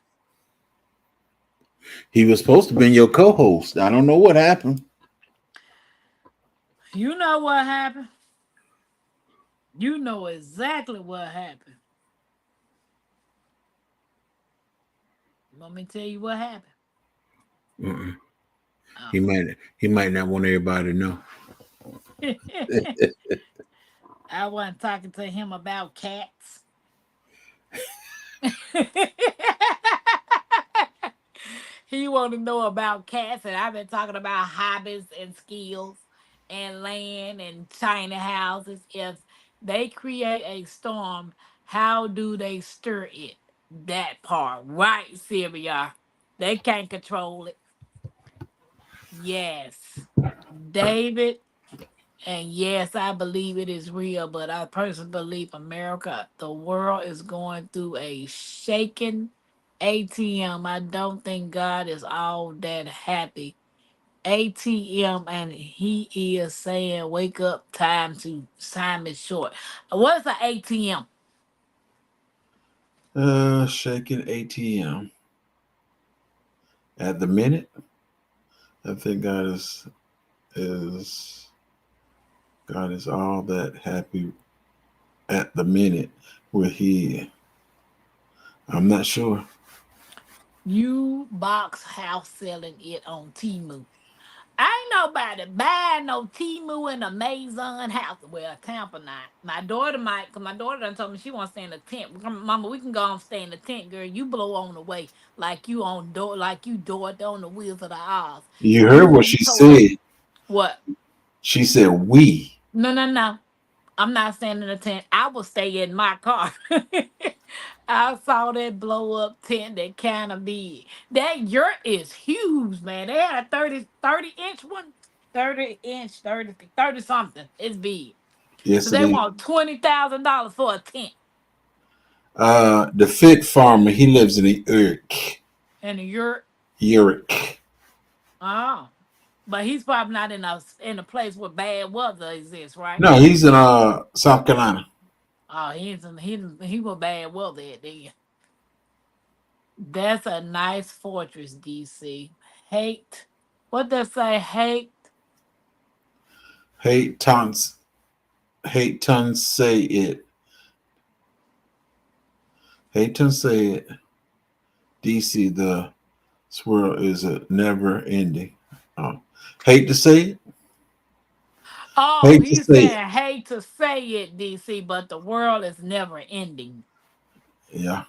he was supposed to be your co-host. I don't know what happened. You know what happened? You know exactly what happened. Want me to tell you what happened? Uh-uh. Oh. He might not want everybody to know. I wasn't talking to him about cats. He want to know about cats, and I've been talking about hobbies and skills and land and tiny houses. If they create a storm, how do they stir it? That part, right, Sylvia? They can't control it. Yes, David. And yes, I believe it is real, but I personally believe America, the world is going through a shaking ATM. I don't think God is all that happy. ATM, and he is saying, wake up, time is short. What's an ATM? Shaking ATM at the minute. I think is God is all that happy at the minute where he. I'm not sure. You box house selling it on Timu. Ain't nobody buying no Timu and Amazon house. Well, Tampa not. My daughter might, because my daughter done told me she wants to stay in the tent. Mama, we can go and stay in the tent, girl. You blow on the way like you door on the wheels of the Oz. You You heard what see she toys. said. What? She said we. No, no, no. I'm not staying in the tent. I will stay in my car. I saw that blow up tent that kind of big. That yurt is huge, man. They had a 30 inch one. 30 inch, 30 something. It's big. So Yes, it they is. want $20,000 for a tent The fig farmer, he lives in the Uric. and a yurt. Uric. Oh. But he's probably not in a place where bad weather exists, right? No, he's in South Carolina. Oh, he was bad weather at then. That's a nice fortress, DC. Hate. What they say? Hate tons. Hate tons say it. Hate tons say it. DC, the swirl is a never ending. Oh, hate to say it. Oh, Hate to he's say it. saying hate to say it, DC, but the world is never ending. Yeah.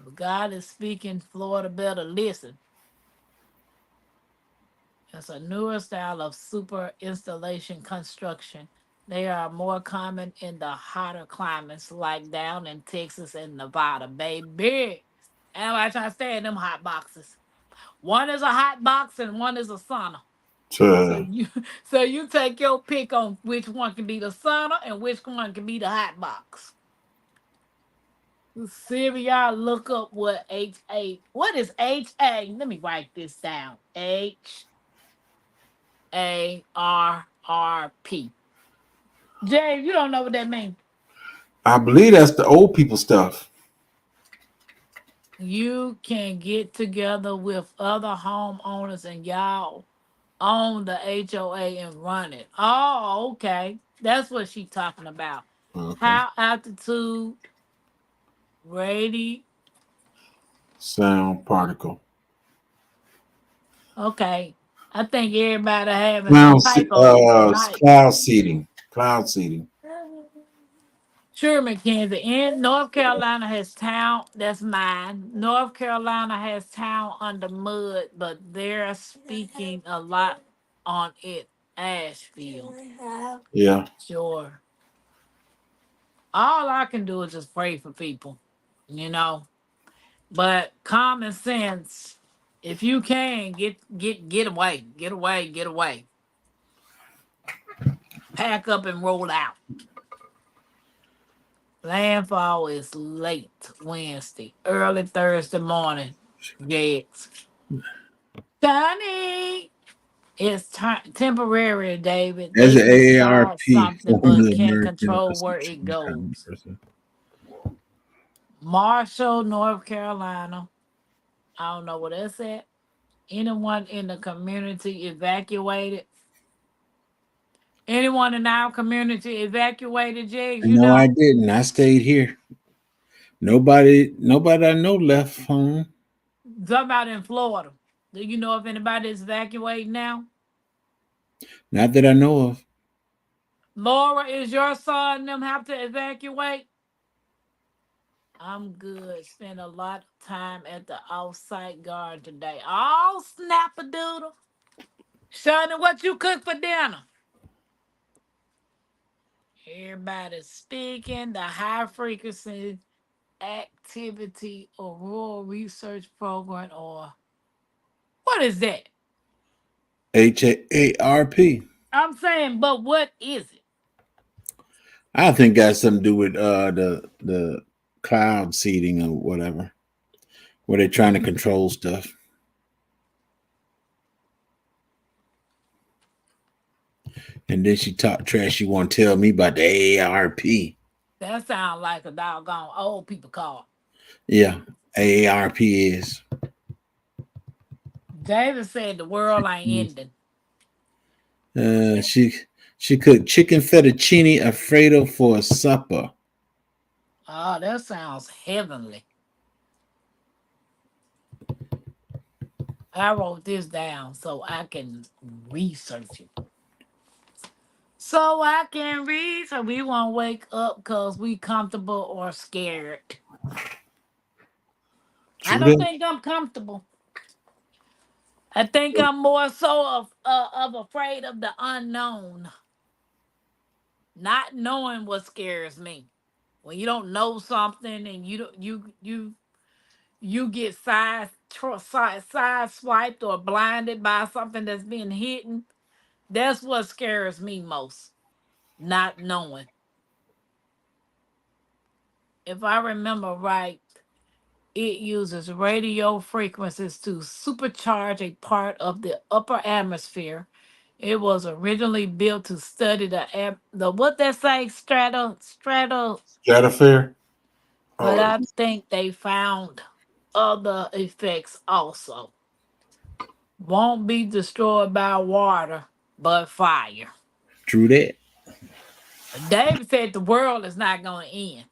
If God is speaking, Florida better listen. It's a newer style of super installation construction. They are more common in the hotter climates like down in Texas and Nevada, baby. Everybody trying to stay in them hot boxes. One is a hot box and one is a sauna. So To, you so you take your pick on which one can be the sauna and which one can be the hot box. See if y'all look up what HA. What is HA? Let me write this down. HARRP. Jay, you don't know what that means. I believe that's the old people stuff. you can get together with other homeowners and y'all own the HOA and run it. Oh, okay. That's what she's talking about. Okay. How altitude, radi. Sound particle. Okay. I think everybody having some Cloud, typos tonight. cloud seeding. Cloud seeding. Sure, Mackenzie. In North Carolina has town. That's mine. North Carolina has town under mud, but they're speaking a lot on it. Asheville. Yeah. Sure. All I can do is just pray for people, you know. But common sense, if you can get away, get away, get away. Pack up and roll out. Landfall is late Wednesday, early Thursday morning. Yes. Sunny. It's temporary, David. As They an can start AARP, something but formerly can't American control where it Association of goes. Congress. Marshall, North Carolina. I don't know what that's at. Anyone in the community evacuated? Anyone in our community evacuated, Jigs? You No, I know? didn't. I stayed here. Nobody I know left home. Somebody in Florida. Do you know if anybody is evacuating now? Not that I know of. Laura, is your son and them have to evacuate? I'm good. Spent a lot of time at the off-site garden today. Oh, snap a doodle. Sonny, what you cook for dinner? Everybody's speaking. The high frequency activity or rural research program or what is that? HAARP. I'm saying, but what is it? I think got something to do with the cloud seeding or whatever, where they're trying to control stuff. And then she talked trash. You want to tell me about the AARP? That sounds like a doggone old people call. Yeah, AARP is. David said the world ain't ending. Uh, she she cooked chicken fettuccine alfredo for supper. Oh, that sounds heavenly. I wrote this down so I can research it. So I can read so we won't wake up because we comfortable or scared. I True don't that. think I'm comfortable. I think I'm more so of afraid of the unknown. Not knowing what scares me. When you don't know something and you don't you get side swiped or blinded by something that's being hidden. That's what scares me most. Not knowing. If I remember right, it uses radio frequencies to supercharge a part of the upper atmosphere. It was originally built to study the what they say strata, Stratosphere. but Oh, I think they found other effects also. Won't be destroyed by water, but fire. true that. David said the world is not going to end.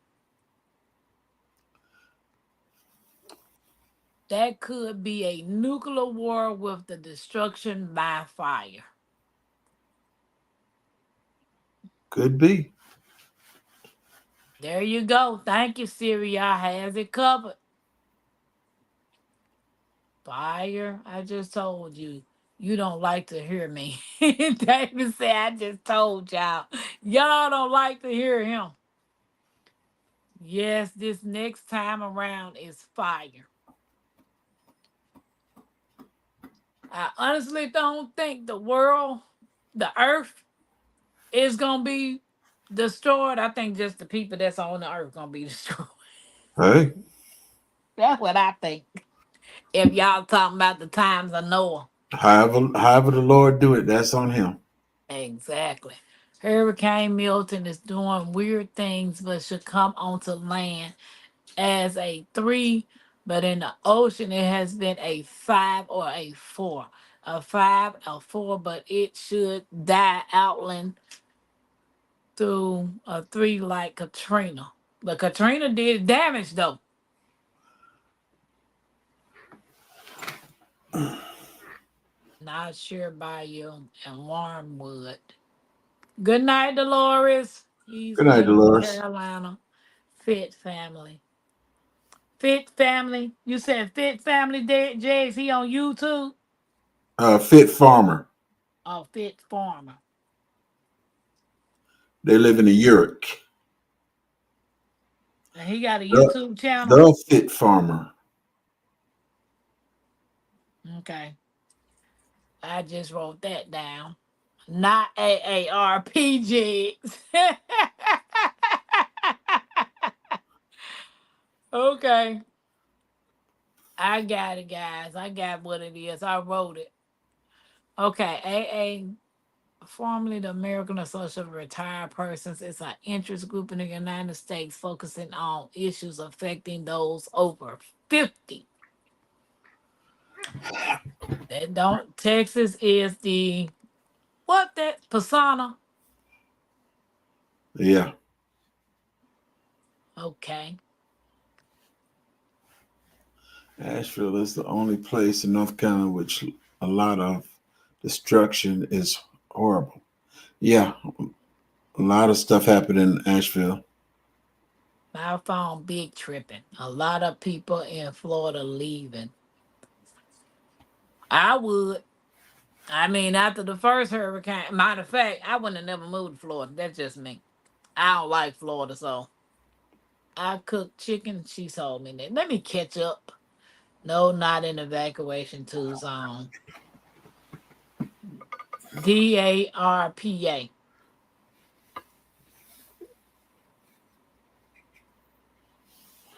That could be a nuclear war with the destruction by fire. Could be. There you go. Thank you, Syria has it covered. Fire. I just told you. You don't like to hear me. David said, I just told y'all. Y'all don't like to hear him. Yes, this next time around is fire. I honestly don't think the world, the earth, is going to be destroyed. I think just the people that's on the earth going to be destroyed. Hey, That's what I think. If y'all talking about the times of Noah. however the Lord do it, that's on him. Exactly. Hurricane Milton is doing weird things, but should come onto land as a 3 but in the ocean it has been a 5 or a 4. A 5, a 4, but it should die outland through a 3 like Katrina. But Katrina did damage though. Not sure by you and Wormwood. Good night, Dolores. East Good night, North Dolores. Carolina. Fit family. Fit family. You said Fit family, Jay. Is he on YouTube? Fit Farmer. Oh, Fit Farmer. They live in Europe. And he got a The, YouTube channel. the Fit Farmer. Okay. I just wrote that down. Not AARPGs. Okay. I got it, guys. I got what it is. I wrote it. Okay. AA, formerly the American Association of Retired Persons, is an interest group in the United States focusing on issues affecting those over 50. That don't Texas is the what that persona? Yeah. Okay. Asheville is the only place in North Carolina which a lot of destruction is horrible. Yeah, a lot of stuff happened in Asheville. I found big tripping. A lot of people in Florida leaving. I would. I mean, after the first hurricane, matter of fact, I wouldn't have never moved to Florida. That's just me. I don't like Florida, so I cooked chicken. She told me that. Let me catch up. No, not in evacuation to zone. DARPA.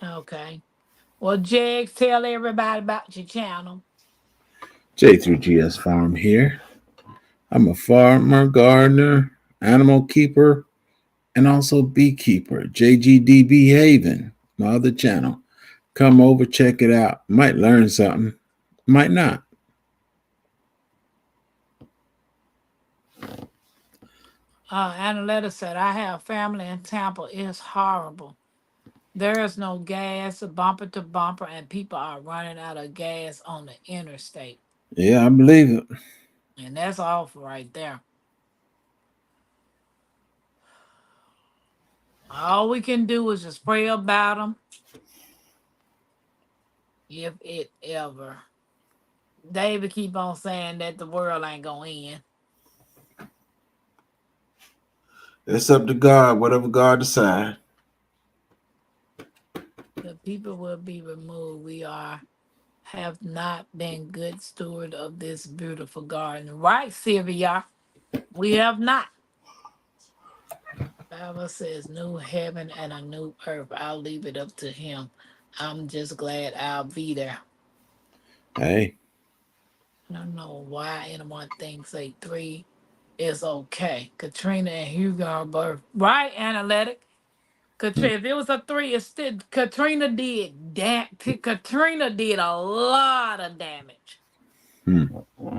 Okay. Well, Jegs, tell everybody about your channel. J3GS Farm here. I'm a farmer, gardener, animal keeper, and also beekeeper. JGDB Haven, my other channel. Come over, check it out. Might learn something, might not. Annaletta said, I have family in Tampa. It's horrible. There is no gas, bumper to bumper, and people are running out of gas on the interstate. Yeah, I believe it. And that's awful right there. All we can do is just pray about them if it ever. David keep on saying that the world ain't going to end. It's up to God, whatever God decides. The people will be removed. We have not been good steward of this beautiful garden. Right, Sylvia? We have not. Bible says new heaven and a new earth. I'll leave it up to him. I'm just glad I'll be there. Hey. I don't know why anyone thinks a 3 is okay. Katrina and Hugo are both right, analytic. Hmm. Katrina, if it was a 3, it's still Katrina did Katrina did a lot of damage. Hmm.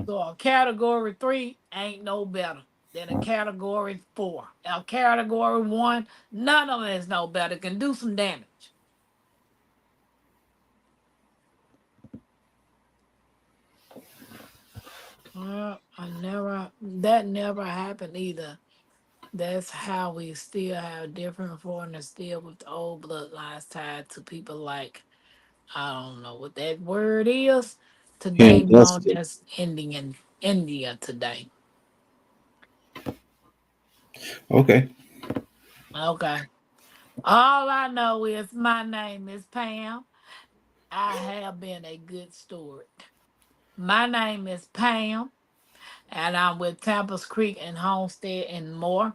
So a category 3 ain't no better than a category 4. A category 1, none of it is no better. Can do some damage. That never happened either. That's how we still have different foreigners still with the old bloodlines tied to people like I don't know what that word is. Today known Ancestry. as India today. Okay. Okay. All I know is my name is Pam. I have been a good steward. My name is Pam, and I'm with Tampa's Creek and Homestead and more.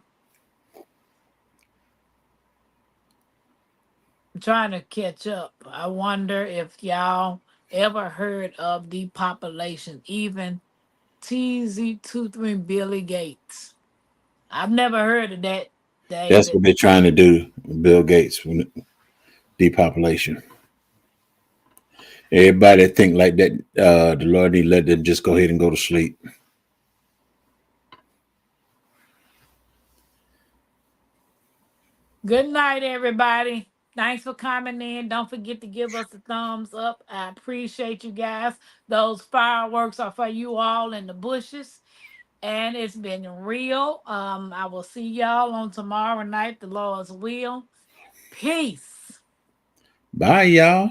I'm trying to catch up. I wonder if y'all ever heard of depopulation, even TZ23 Billy Gates. I've never heard of that, That's David. what they're trying to do, Bill Gates, depopulation. Everybody that think like that, the Lord need to let them just go ahead and go to sleep. Good night, everybody. Thanks for coming in. Don't forget to give us a thumbs up. I appreciate you guys. Those fireworks are for you all in the bushes. And it's been real. I will see y'all on tomorrow night, the Lord's will. Peace. Bye, y'all.